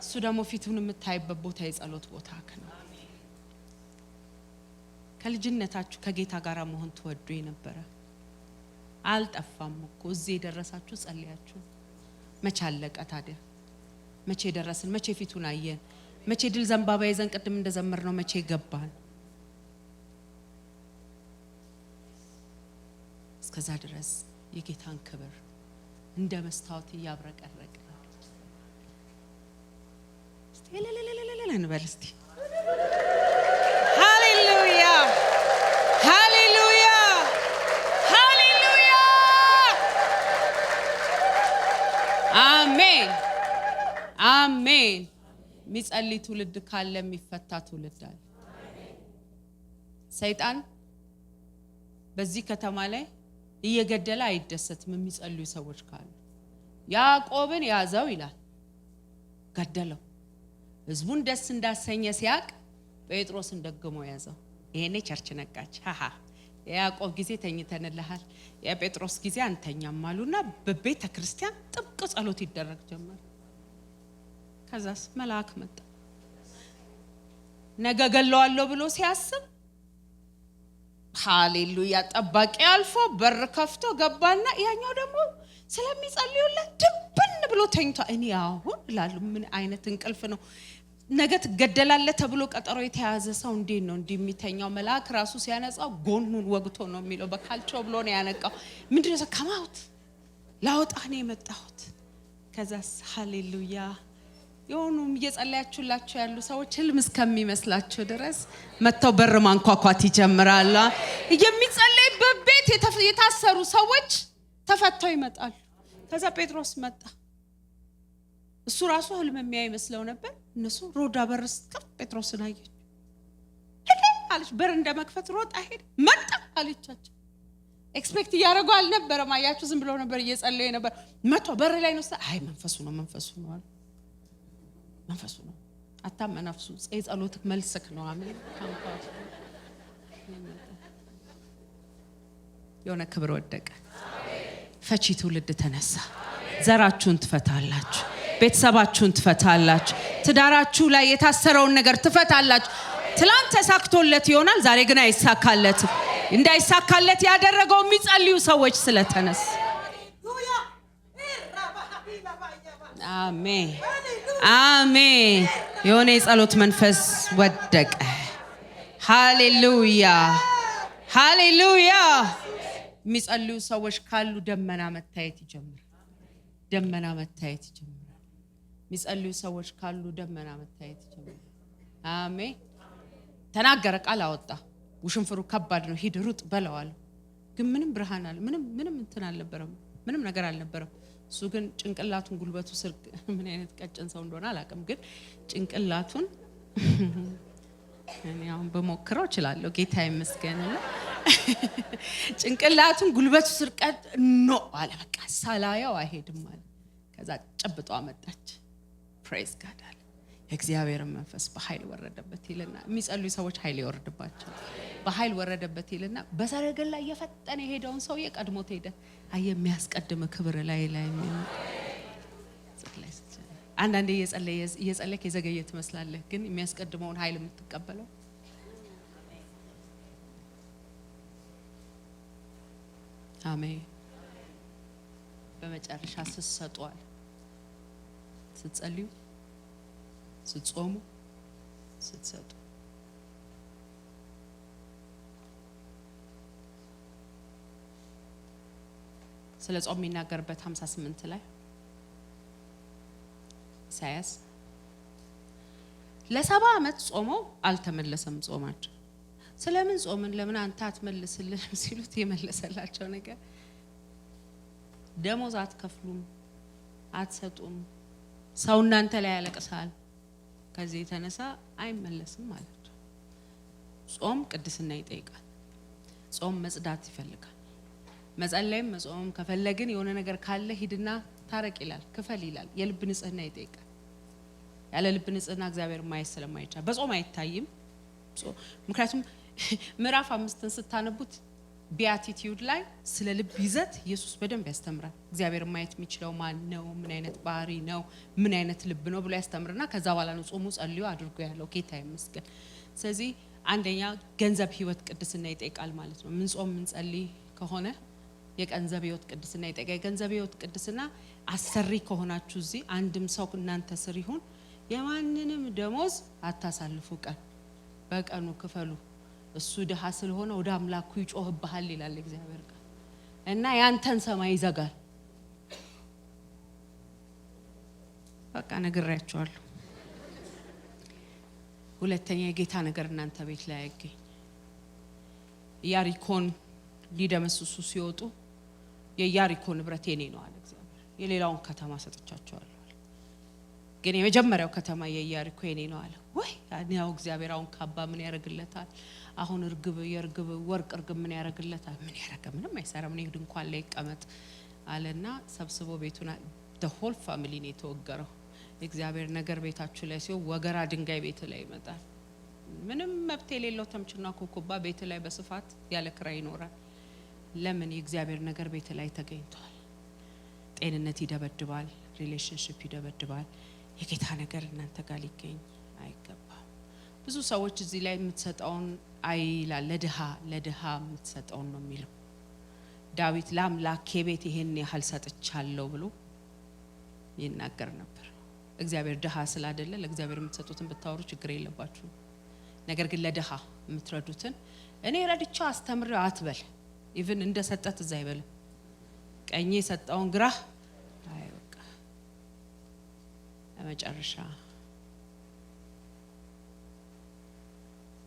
እሱ ደግሞ ፊቱን የምታይበት ቦታ የጸሎት ቦታ ነው። ከልጅነታችሁ ከጌታ ጋር መሆን ትወዱ የነበረ አልጠፋም እኮ። እዚህ የደረሳችሁ ጸልያችሁ መቼ አለቀ ታዲያ? መቼ ደረስን? መቼ ፊቱን አየን? መቼ ድል ዘንባባ ይዘን ቅድም እንደዘመር ነው መቼ ገባን? እስከዛ ድረስ የጌታን ክብር እንደ መስታወት እያብረቀረቀ እንበል እስቲ። ሃሌሉያ ሃሌሉያ ሃሌሉያ አሜን አሜን። የሚጸልይ ትውልድ ካለ የሚፈታ ትውልድ አለ። ሰይጣን በዚህ ከተማ ላይ እየገደለ አይደሰትም የሚጸልዩ ሰዎች ካሉ። ያዕቆብን ያዘው ይላል፣ ገደለው። ህዝቡን ደስ እንዳሰኘ ሲያቅ ጴጥሮስን ደግሞ ያዘው። ይሄኔ ቸርች ነቃች። የያዕቆብ ጊዜ ተኝተንልሃል፣ የጴጥሮስ ጊዜ አንተኛም አሉና በቤተ ክርስቲያን ጥብቅ ጸሎት ይደረግ ጀመር። ከዛስ መልአክ መጣ። ነገ ገለዋለሁ ብሎ ሲያስብ ሃሌሉያ ጠባቂ አልፎ በር ከፍቶ ገባና ያኛው ደግሞ ስለሚጸልዩለት ድብን ብሎ ተኝቷ። እኔ አሁን ላሉ ምን አይነት እንቅልፍ ነው? ነገ ትገደላለህ ተብሎ ቀጠሮ የተያዘ ሰው እንዴት ነው እንደሚተኛው? መልአክ ራሱ ሲያነጻው ጎኑን ወግቶ ነው የሚለው። በካልቾ ብሎ ነው ያነቃው። ምንድነው ከማውት ላውጣ ነው የመጣሁት። ከዛስ ሃሌሉያ የሆኑም እየጸለያችሁላችሁ ያሉ ሰዎች ህልም እስከሚመስላችሁ ድረስ መተው በር ማንኳኳት ይጀምራሉ። የሚጸለይበት ቤት የታሰሩ ሰዎች ተፈተው ይመጣሉ። ከዛ ጴጥሮስ መጣ። እሱ ራሱ ህልም የሚያይ መስለው ነበር። እነሱ ሮዳ በር ስከፍ ጴጥሮስን አየች። አለች በር እንደመክፈት ሮጣ ሄደ። መጣ አለቻቸው። ኤክስፔክት ያደረጉ አልነበረም። አያችሁ ዝም ብለው ነበር እየጸለዩ ነበር። መቶ በር ላይ ነው። አይ መንፈሱ ነው አሉ። መንፈሱ ነው። አታመናፍሱ። ጸሎትክ መልስክ ነው። አሜን። የሆነ ክብር ወደቀ። ፈቺ ትውልድ ተነሳ። ዘራችሁን ትፈታላችሁ፣ ቤተሰባችሁን ትፈታላችሁ፣ ትዳራችሁ ላይ የታሰረውን ነገር ትፈታላችሁ። ትላንት ተሳክቶለት ይሆናል፣ ዛሬ ግን አይሳካለትም። እንዳይሳካለት ያደረገው የሚጸልዩ ሰዎች ስለተነሱ አሜን አሜን። የሆነ የጸሎት መንፈስ ወደቀ። ሃሌሉያ ሃሌሉያ። የሚጸልዩ ሰዎች ካሉ ደመና መታየት ይጀምራል። ደመና መታየት ይጀምራል። የሚጸልዩ ሰዎች ካሉ ደመና መታየት ይጀምራል። አሜን። ተናገረ፣ ቃል አወጣ። ውሽንፍሩ ከባድ ነው፣ ሂድ ሩጥ በለዋል። ግን ምንም ብርሃን አለ፣ ምንም እንትን አልነበረም፣ ምንም ነገር አልነበረም። እሱ ግን ጭንቅላቱን ጉልበቱ ስር ምን አይነት ቀጭን ሰው እንደሆነ አላውቅም፣ ግን ጭንቅላቱን እኔ አሁን በሞክረው እችላለሁ፣ ጌታ ይመስገንና ጭንቅላቱን ጉልበቱ ስር ቀጥ ነው አለ። በቃ ሳላየው አይሄድም አለ። ከዛ ጨብጦ አመጣች። ፕሬዝ ጋድ አለ። የእግዚአብሔር መንፈስ በኃይል ወረደበት ይልና የሚጸልዩ ሰዎች ኃይል ይወርድባቸው። በኃይል ወረደበት ይልና በሰረገላ እየፈጠነ የሄደውን ሰው ቀድሞት ሄደ። አይ የሚያስቀድም ክብር ላይ አንዳንዴ እየጸለይክ የዘገየ ትመስላለህ፣ ግን የሚያስቀድመውን ኃይል የምትቀበለው አሜን። በመጨረሻ ስትሰጧል፣ ስትጸልዩ፣ ስትጾሙ፣ ስትሰጡ ስለ ጾም የሚናገርበት 58 ላይ ኢሳያስ ለ70 ዓመት ጾመው አልተመለሰም ጾማቸው። ስለምን ጾምን ለምን አንተ አትመልስልን ሲሉት የመለሰላቸው ነገር ደሞዝ አትከፍሉም አትሰጡም ሰው እናንተ ላይ ያለቅሳል ከዚህ የተነሳ አይመለስም ማለት ነው። ጾም ቅድስና ይጠይቃል። ጾም መጽዳት ይፈልጋል። መጸለይም መጾም ከፈለግን የሆነ ነገር ካለ ሂድና ታረቅ ይላል ክፈል ይላል። የልብ ንጽህና ይጠይቃል። ያለ ልብ ንጽህና እግዚአብሔር ማየት ስለማይቻል በጾም አይታይም። ምክንያቱም ምዕራፍ 5ን ስታነቡት ቢያቲቲዩድ ላይ ስለ ልብ ይዘት ኢየሱስ በደንብ ያስተምራል። እግዚአብሔር ማየት የሚችለው ማን ነው፣ ምን አይነት ባህሪ ነው፣ ምን አይነት ልብ ነው ብሎ ያስተምርና ከዛ በኋላ ነው ጾሙ ጸልዩ አድርጎ ያለው። ጌታ ይመስገን። ስለዚህ አንደኛ ገንዘብ ህይወት ቅድስና ይጠይቃል ማለት ነው። ምን ጾም ምን ጸልይ ከሆነ የገንዘብ ህይወት ቅድስና ይጠይቃል። የገንዘብ ህይወት ቅድስና አሰሪ ከሆናችሁ እዚህ አንድም ሰው እናንተ ስር ይሁን የማንንም ደሞዝ አታሳልፉ። ቀን በቀኑ ክፈሉ። እሱ ድሃ ስለሆነ ወደ አምላኩ ይጮህብሃል ይላል እግዚአብሔር ቃል እና ያንተን ሰማይ ይዘጋል። በቃ ነግሬያችኋለሁ። ሁለተኛ የጌታ ነገር እናንተ ቤት ላይ አይገኝ። ያሪኮን ሊደመስሱ ሲወጡ የያሪኮ ንብረት የኔ ነው አለ እግዚአብሔር። የሌላውን ከተማ ሰጥቻቸዋለሁ ግን የመጀመሪያው ከተማ የያሪኮ የኔ ነው አለ። ወይ ያው እግዚአብሔር አሁን ካባ ምን ያረግለታል? አሁን እርግብ የርግብ ወርቅ እርግብ ምን ያረግለታል? ምን ያረጋ? ምንም አይሰራም። ነው ድንኳን ላይ ይቀመጥ አለና ሰብስቦ ቤቱን the whole family ነው የተወገረው። እግዚአብሔር ነገር ቤታችሁ ላይ ሲሆን ወገራ ድንጋይ ቤት ላይ ይመጣል። ምንም መብት የሌለው ተምችና ኮኮባ ቤት ላይ በስፋት ያለ ክራይ ይኖራል። ለምን? የእግዚአብሔር ነገር ቤት ላይ ተገኝቷል። ጤንነት ይደበድባል፣ ሪሌሽንሺፕ ይደበድባል። የጌታ ነገር እናንተ ጋር ሊገኝ አይገባም። ብዙ ሰዎች እዚህ ላይ የምትሰጣውን አይላል ለድሃ የምትሰጣውን ነው የሚለው። ዳዊት ለአምላኬ ቤት ይሄን ያህል ሰጥቻለሁ ብሎ ይናገር ነበር። እግዚአብሔር ድሃ ስላደለ ለእግዚአብሔር የምትሰጡትን ብታወሩ ችግር የለባችሁ። ነገር ግን ለድሃ የምትረዱትን እኔ ረድቻው አስተምሬው አትበል። ኢቭን እንደሰጠት እዛ ይበል ቀኝ የሰጣውን ግራ አይወቃ። ለመጨረሻ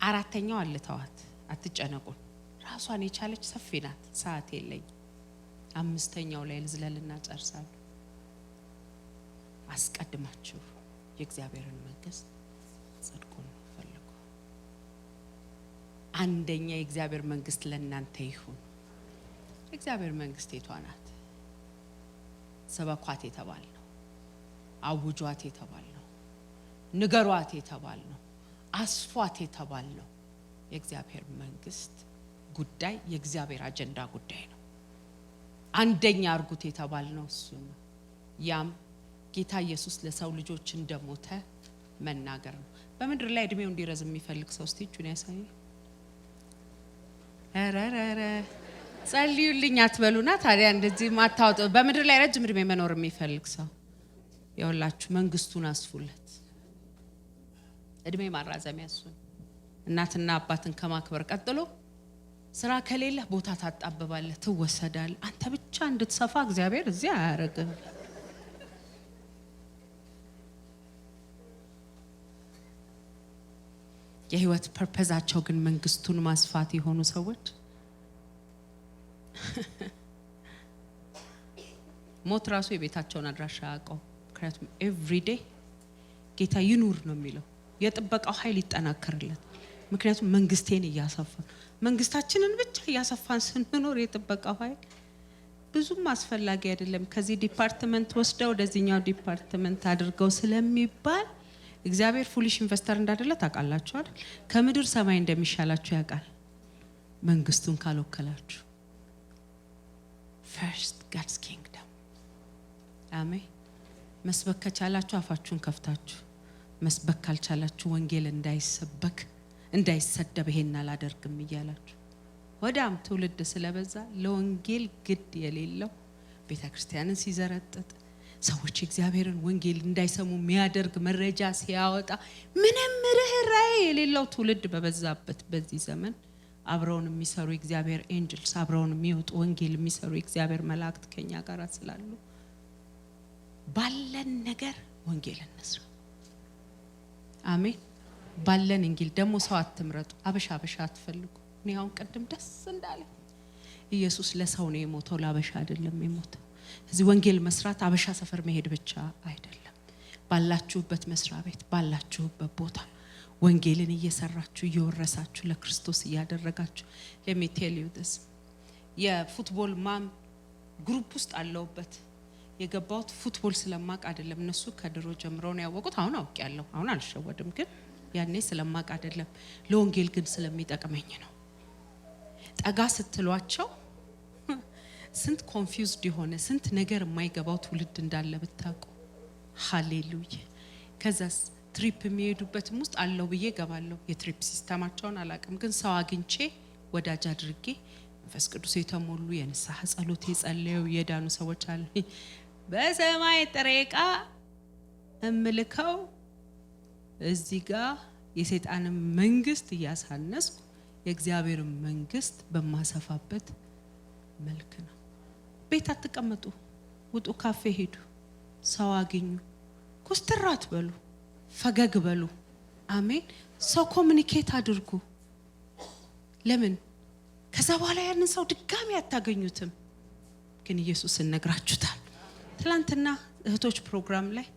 አራተኛው አልተዋት አትጨነቁ። ራሷን የቻለች ሰፊ ናት። ሰዓት የለኝ። አምስተኛው ላይ ልዝለልና ጨርሳለሁ። አስቀድማችሁ የእግዚአብሔርን መንግስት ጽድቁን ፈልጉ። አንደኛ የእግዚአብሔር መንግስት ለእናንተ ይሁን። የእግዚአብሔር መንግስት የቷ ናት? ሰበኳት የተባል ነው። አውጇት የተባል ነው። ንገሯት የተባል ነው። አስፏት የተባል ነው። የእግዚአብሔር መንግስት ጉዳይ የእግዚአብሔር አጀንዳ ጉዳይ ነው። አንደኛ አርጉት የተባል ነው እሱ ነው። ያም ጌታ ኢየሱስ ለሰው ልጆች እንደሞተ መናገር ነው። በምድር ላይ እድሜው እንዲረዝም የሚፈልግ ሰው እስቲ እጁን ያሳይ። አራራራ ጸልዩልኝ አትበሉና ታዲያ እንደዚህ ማታወጡ። በምድር ላይ ረጅም እድሜ መኖር የሚፈልግ ሰው ይኸውላችሁ መንግስቱን አስፉለት። እድሜ ማራዘሚያ እሱ እናትና አባትን ከማክበር ቀጥሎ ስራ ከሌለ ቦታ ታጣበባለህ፣ ትወሰዳለህ። አንተ ብቻ እንድትሰፋ እግዚአብሔር እዚህ አያረግም። የህይወት ፐርፐዛቸው ግን መንግስቱን ማስፋት የሆኑ ሰዎች ሞት ራሱ የቤታቸውን አድራሻ ያውቀው። ምክንያቱም ኤቭሪዴይ ጌታ ይኑር ነው የሚለው። የጥበቃው ኃይል ይጠናከርለት። ምክንያቱም መንግስቴን እያሰፋን መንግስታችንን ብቻ እያሰፋን ስንኖር የጥበቃው ኃይል ብዙም አስፈላጊ አይደለም። ከዚህ ዲፓርትመንት ወስደው ወደዚህኛው ዲፓርትመንት አድርገው ስለሚባል እግዚአብሔር ፉሊሽ ኢንቨስተር እንዳደለ ታውቃላችሁ አይደል? ከምድር ሰማይ እንደሚሻላችሁ ያውቃል። መንግስቱን ካልወከላችሁ first God's kingdom አሜን። መስበክ ከቻላችሁ አፋችሁን ከፍታችሁ መስበክ ካልቻላችሁ ወንጌል እንዳይሰበክ እንዳይሰደብ ይሄን አላደርግም እያላችሁ ወዳም ትውልድ ስለበዛ ለወንጌል ግድ የሌለው ቤተክርስቲያንን ሲዘረጥጥ ሰዎች እግዚአብሔርን ወንጌል እንዳይሰሙ የሚያደርግ መረጃ ሲያወጣ ምንም ርህራሄ የሌለው ትውልድ በበዛበት በዚህ ዘመን አብረውን የሚሰሩ እግዚአብሔር ኤንጀልስ አብረውን የሚወጡ ወንጌል የሚሰሩ እግዚአብሔር መላእክት ከኛ ጋር ስላሉ ባለን ነገር ወንጌል እንስራ። አሜን። ባለን እንግል ደግሞ ሰው አትምረጡ አበሻ አትፈልጉ እኔ አሁን ቀድም ደስ እንዳለ ኢየሱስ ለሰው ነው የሞተው ለአበሻ አይደለም የሞተው እዚህ ወንጌል መስራት አበሻ ሰፈር መሄድ ብቻ አይደለም ባላችሁበት መስሪያ ቤት ባላችሁበት ቦታ ወንጌልን እየሰራችሁ እየወረሳችሁ ለክርስቶስ እያደረጋችሁ let me tell you this የፉትቦል ማም ግሩፕ ውስጥ አለውበት የገባውት ፉትቦል ስለማቅ አይደለም እነሱ ከድሮ ጀምሮ ነው ያወቁት አሁን አውቄያለሁ አሁን አልሸወድም ግን ያኔ ስለማቅ አይደለም ለወንጌል ግን ስለሚጠቅመኝ ነው ጠጋ ስትሏቸው ስንት ኮንፊውዝድ የሆነ ስንት ነገር የማይገባው ትውልድ እንዳለ ብታውቁ ሃሌሉያ ከዛስ ትሪፕ የሚሄዱበትም ውስጥ አለው ብዬ ገባለሁ የትሪፕ ሲስተማቸውን አላቅም ግን ሰው አግኝቼ ወዳጅ አድርጌ መንፈስ ቅዱስ የተሞሉ የንስሐ ጸሎት የጸለዩ የዳኑ ሰዎች አሉ በሰማይ ጥሬቃ እምልከው እዚህ ጋር የሰይጣን መንግስት ያሳነስኩ የእግዚአብሔር መንግስት በማሰፋበት መልክ ነው ቤት አትቀመጡ ውጡ ካፌ ሄዱ ሰው አገኙ ኮስተራት በሉ ፈገግ በሉ አሜን ሰው ኮሙኒኬት አድርጉ ለምን ከዛ በኋላ ያንን ሰው ድጋሚ አታገኙትም ግን ኢየሱስ እንነግራችሁታል ትላንትና እህቶች ፕሮግራም ላይ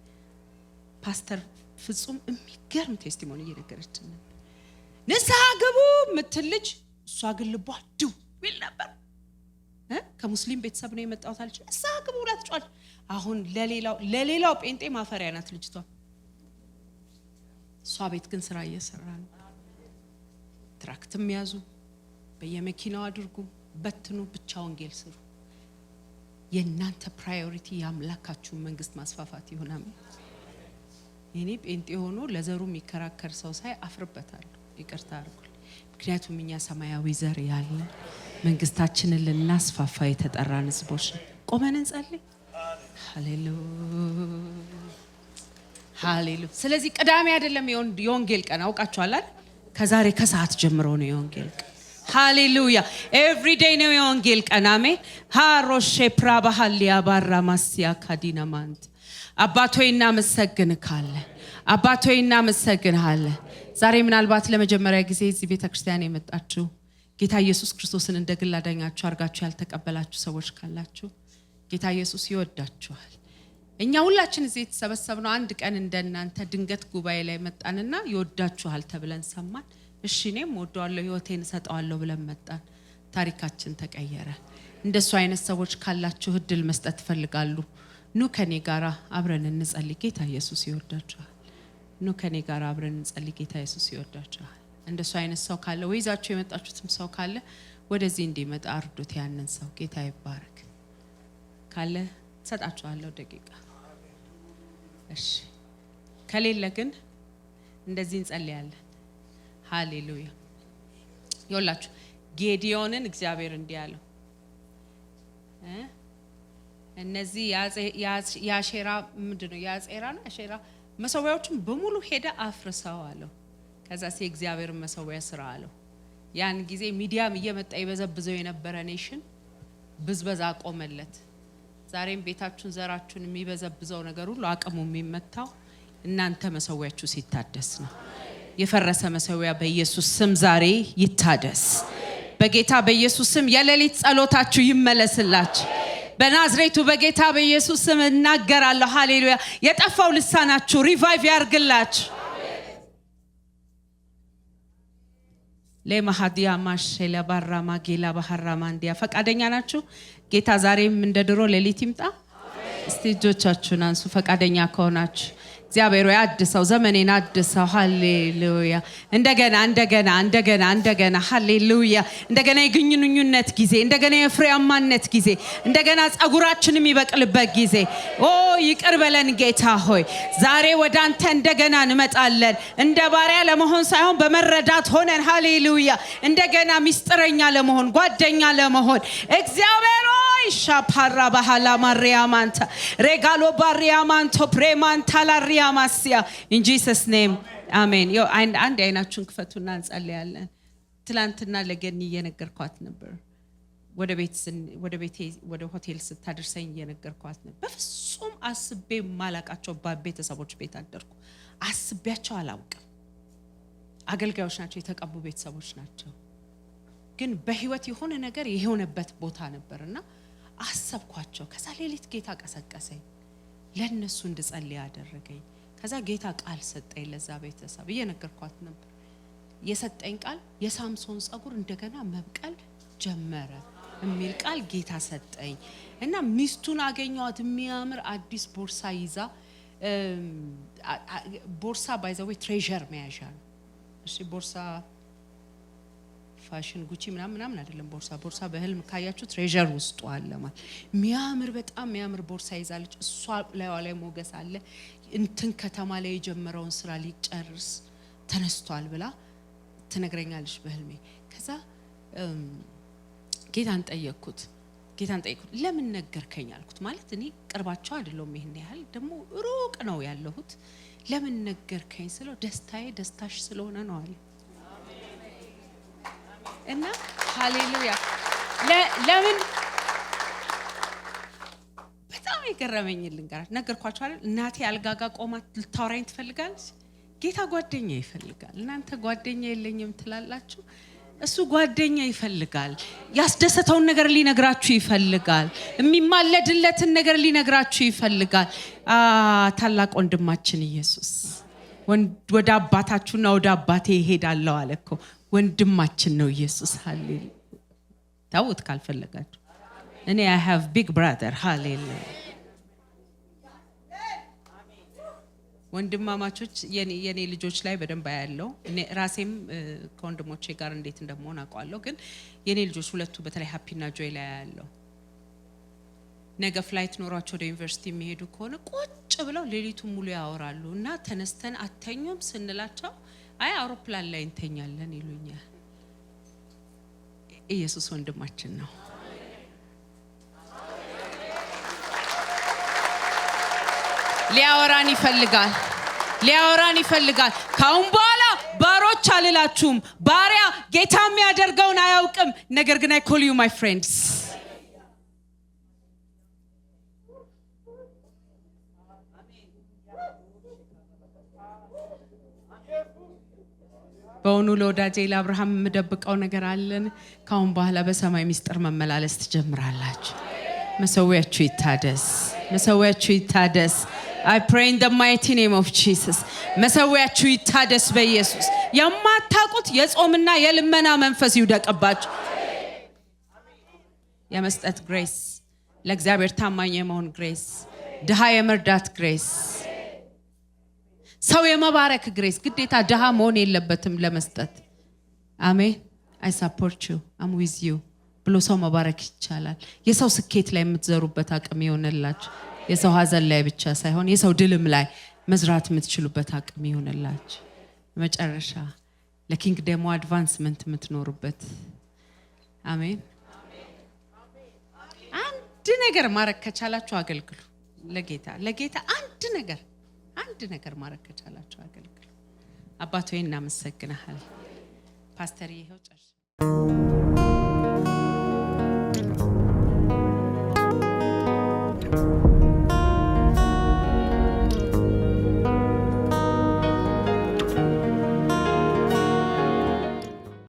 ፓስተር ፍጹም የሚገርም ቴስቲሞኒ እየነገረችን ንስሐ ግቡ ምትልጅ እሷ ግን ልቧ ድው ቢል ነበር ከሙስሊም ቤተሰብ ነው የመጣሁት አለች ንስሐ ግቡ ላትጫል አሁን ለሌላው ጴንጤ ማፈሪያ ናት ልጅቷ እሷ ቤት ግን ስራ እየሰራ ነው ትራክትም ያዙ በየመኪናው አድርጉ በትኑ ብቻ ወንጌል ስሩ የናንተ ፕራዮሪቲ ያምላካችሁ መንግስት ማስፋፋት ይሆናል እኔ ጴንጤ ሆኖ ለዘሩ የሚከራከር ሰው ሳይ አፍርበታለሁ ይቅርታ አርጉልኝ ምክንያቱም እኛ ሰማያዊ ዘር ያለ መንግስታችንን ልናስፋፋ የተጠራን ህዝቦች ቆመን እንጸልይ ሃሌሉያ ስለዚህ ቅዳሜ አይደለም የወንጌል ቀን አውቃችኋል አይደል ከዛሬ ከሰዓት ጀምሮ ነው የወንጌል ቀን ሃሌሉያ ኤቭሪ ዴይ ነው የወንጌል ቀን አሜን ሃሮሼ ፕራባሃሊያ ባራማሲያ ካዲናማንት አባቶይና መሰግንካለን አባቶይና መሰግንሃለን ዛሬ ምናልባት ለመጀመሪያ ጊዜ እዚህ ቤተክርስቲያን የመጣችሁ ጌታ ኢየሱስ ክርስቶስን እንደግል አዳኛችሁ አርጋችሁ ያልተቀበላችሁ ሰዎች ካላችሁ ጌታ ኢየሱስ ይወዳችኋል እኛ ሁላችን እዚህ ተሰበሰብነው አንድ ቀን እንደናንተ ድንገት ጉባኤ ላይ መጣንና ይወዳችኋል ተብለን ሰማን እሺ እኔም ወደዋለሁ ህይወቴን ሰጣዋለሁ ብለን መጣን ታሪካችን ተቀየረ እንደሱ አይነት ሰዎች ካላችሁ እድል መስጠት ፈልጋሉ ኑ ከኔ ጋራ አብረን እንጸልይ ጌታ ኢየሱስ ይወዳችኋል ኑ ከኔ ጋራ አብረን እንጸልይ ጌታ ኢየሱስ ይወዳችኋል እንደሱ አይነት ሰው ካለ ወይዛችሁ የመጣችሁትም ሰው ካለ ወደዚህ እንዲመጣ አርዱት ያንን ሰው ጌታ ይባረክ ካለ ሰጣችኋለሁ ደቂቃ እሺ ከሌለ ግን እንደዚህ እንጸልያለን ሃሌሉያ ይወላችሁ ጌዲዮንን እግዚአብሔር እንዲያለው እነዚህ ያሼራ ምንድነው ያጼራ ነው ያሼራ መሰዊያዎችን በሙሉ ሄደ አፍርሰው አለው ከዛ እግዚአብሔር መሰዊያ ስራ አለው ያን ጊዜ ሚዲያም እየመጣ ይበዘብዘው የነበረ ኔሽን ብዝበዛ ቆመለት ዛሬም ቤታችሁን ዘራችሁን የሚበዘብዘው ነገር ሁሉ አቅሙ የሚመታው እናንተ መሰዊያችሁ ሲታደስ ነው የፈረሰ መሰዊያ በኢየሱስ ስም ዛሬ ይታደስ በጌታ በኢየሱስ ስም የሌሊት ጸሎታችሁ ይመለስላችሁ በናዝሬቱ በጌታ በኢየሱስ ስም እናገራለሁ ሃሌሉያ የጠፋው ልሳናችሁ ሪቫይቭ ያርግላችሁ ለማሃዲያ ማሽላ ባራማ ጌላ ባህራማ እንዲያ ፈቃደኛ ናችሁ ጌታ ዛሬም እንደድሮ ሌሊት ይምጣ እስቲ እጆቻችሁን አንሱ ፈቃደኛ ከሆናችሁ እግዚአብሔር ያድሰው ዘመኔን አድሰው ሃሌሉያ እንደገና ሃሌሉያ እንደገና የግንኙነት ጊዜ እንደገና የፍሬያማነት ጊዜ እንደገና ጸጉራችን የሚበቅልበት ጊዜ ኦ ይቅር በለን ጌታ ሆይ ዛሬ ወዳንተ እንደገና እንመጣለን እንደ ባሪያ ለመሆን ሳይሆን በመረዳት ሆነን ሃሌሉያ እንደገና ሚስጥረኛ ለመሆን ጓደኛ ለመሆን እግዚአብሔር ሻፓራ ባህላ ማሪያማንታ ሬጋሎ ባሪያማንቶ ፕሬማንታ ላሪያማሲያ in Jesus name amen ዮ አንድ አይናችሁን ክፈቱና እንጸልያለን ትላንትና ለገኒ እየነገርኳት ነበር ወደ ሆቴል ስታደርሰኝ እየነገርኳት ነበር በፍጹም አስቤ ማላቃቸው ቤተሰቦች ቤት አደርኩ አስቤያቸው አላውቅም አገልጋዮች ናቸው፣ የተቀቡ ቤተሰቦች ናቸው። ግን በህይወት የሆነ ነገር የሆነበት ቦታ ነበርና አሰብኳቸው። ከዛ ሌሊት ጌታ ቀሰቀሰኝ፣ ለነሱ እንድጸልይ አደረገኝ። ከዛ ጌታ ቃል ሰጠኝ ለዛ ቤተሰብ። እየነገርኳት ነበር። የሰጠኝ ቃል የሳምሶን ጸጉር እንደገና መብቀል ጀመረ የሚል ቃል ጌታ ሰጠኝ። እና ሚስቱን አገኘዋት፣ የሚያምር አዲስ ቦርሳ ይዛ። ቦርሳ ባይ ዘ ዌይ ትሬዠር መያዣ ነው። እሺ ቦርሳ ፋሽን ጉቺ ምናምን አይደለም። ቦርሳ በህልም ካያችሁ ትሬዠር ውስጥ አለ ማለት የሚያምር፣ በጣም የሚያምር ቦርሳ ይዛለች። እሷ ላይ ሞገስ አለ። እንትን ከተማ ላይ የጀመረውን ስራ ሊጨርስ ተነስቷል ብላ ትነግረኛለች በህልሜ። ከዛ ጌታን ጠየቅኩት። ለምን ነገርከኝ አልኩት። ማለት እኔ ቅርባቸው አይደለም፣ ይሄን ያህል ደግሞ ሩቅ ነው ያለሁት። ለምን ነገርከኝ ስለው ደስታዬ ደስታሽ ስለሆነ ነው አለ። እና ሃሌሉያ። ለምን በጣም የገረመኝ ልንገራችሁ። ነገርኳችሁ አይደል? እናቴ አልጋጋ ቆማ ልታወራኝ ትፈልጋለች። ጌታ ጓደኛ ይፈልጋል። እናንተ ጓደኛ የለኝም ትላላችሁ። እሱ ጓደኛ ይፈልጋል። ያስደሰተውን ነገር ሊነግራችሁ ይፈልጋል። የሚማለድለትን ነገር ሊነግራችሁ ይፈልጋል። ታላቅ ወንድማችን ኢየሱስ ወደ አባታችሁና ወደ አባቴ ይሄዳለሁ አለ እኮ። ወንድማችን ነው ኢየሱስ። ሃሌሉያ። ታውት ካልፈለጋችሁ እኔ I have big brother። ሃሌሉያ። ወንድማማቾች የኔ ልጆች ላይ በደንብ ያለው እኔ ራሴም ከወንድሞቼ ጋር እንዴት እንደምሆን አውቃለሁ። ግን የኔ ልጆች ሁለቱ በተለይ ሃፒና ጆይ ላይ ያለው ነገ ፍላይት ኖሯቸው ወደ ዩኒቨርሲቲ የሚሄዱ ከሆነ ቁጭ ብለው ሌሊቱን ሙሉ ያወራሉ። እና ተነስተን አተኙም ስንላቸው አይ አውሮፕላን ላይ እንተኛለን ይሉኛል። ኢየሱስ ወንድማችን ነው። ሊያወራን ይፈልጋል። ካሁን በኋላ ባሮች አልላችሁም። ባሪያ ጌታ የሚያደርገውን አያውቅም። ነገር ግን I call you my friends። በእውኑ ለወዳጄ ለአብርሃም የምደብቀው ነገር አለን። ካሁን በኋላ በሰማይ ሚስጥር መመላለስ ትጀምራላችሁ። መሰዊያችሁ ይታደስ። I pray in the mighty name of Jesus። መሰዊያችሁ ይታደስ በኢየሱስ። የማታውቁት የጾምና የልመና መንፈስ ይውደቅባችሁ። የመስጠት ግሬስ፣ ለእግዚአብሔር ታማኝ የመሆን ግሬስ፣ ድሃ የመርዳት ግሬስ፣ ሰው የመባረክ ግሬስ። ግዴታ ድሃ መሆን የለበትም ለመስጠት። አሜን። I support you, I'm with you ብሎ ሰው መባረክ ይቻላል። የሰው ስኬት ላይ የምትዘሩበት አቅም ይሆንላችሁ። የሰው ሀዘን ላይ ብቻ ሳይሆን የሰው ድልም ላይ መዝራት የምትችሉበት አቅም ይሆንላችሁ። መጨረሻ ለኪንግደሙ አድቫንስመንት የምትኖሩበት። አሜን። አንድ ነገር ማረክ ከቻላችሁ አገልግሉ። ለጌታ አንድ ነገር ማረክ ከቻላችሁ አገልግሉ። አባቶ እናመሰግናለን። ፓስተር ይሄው ጨርሽ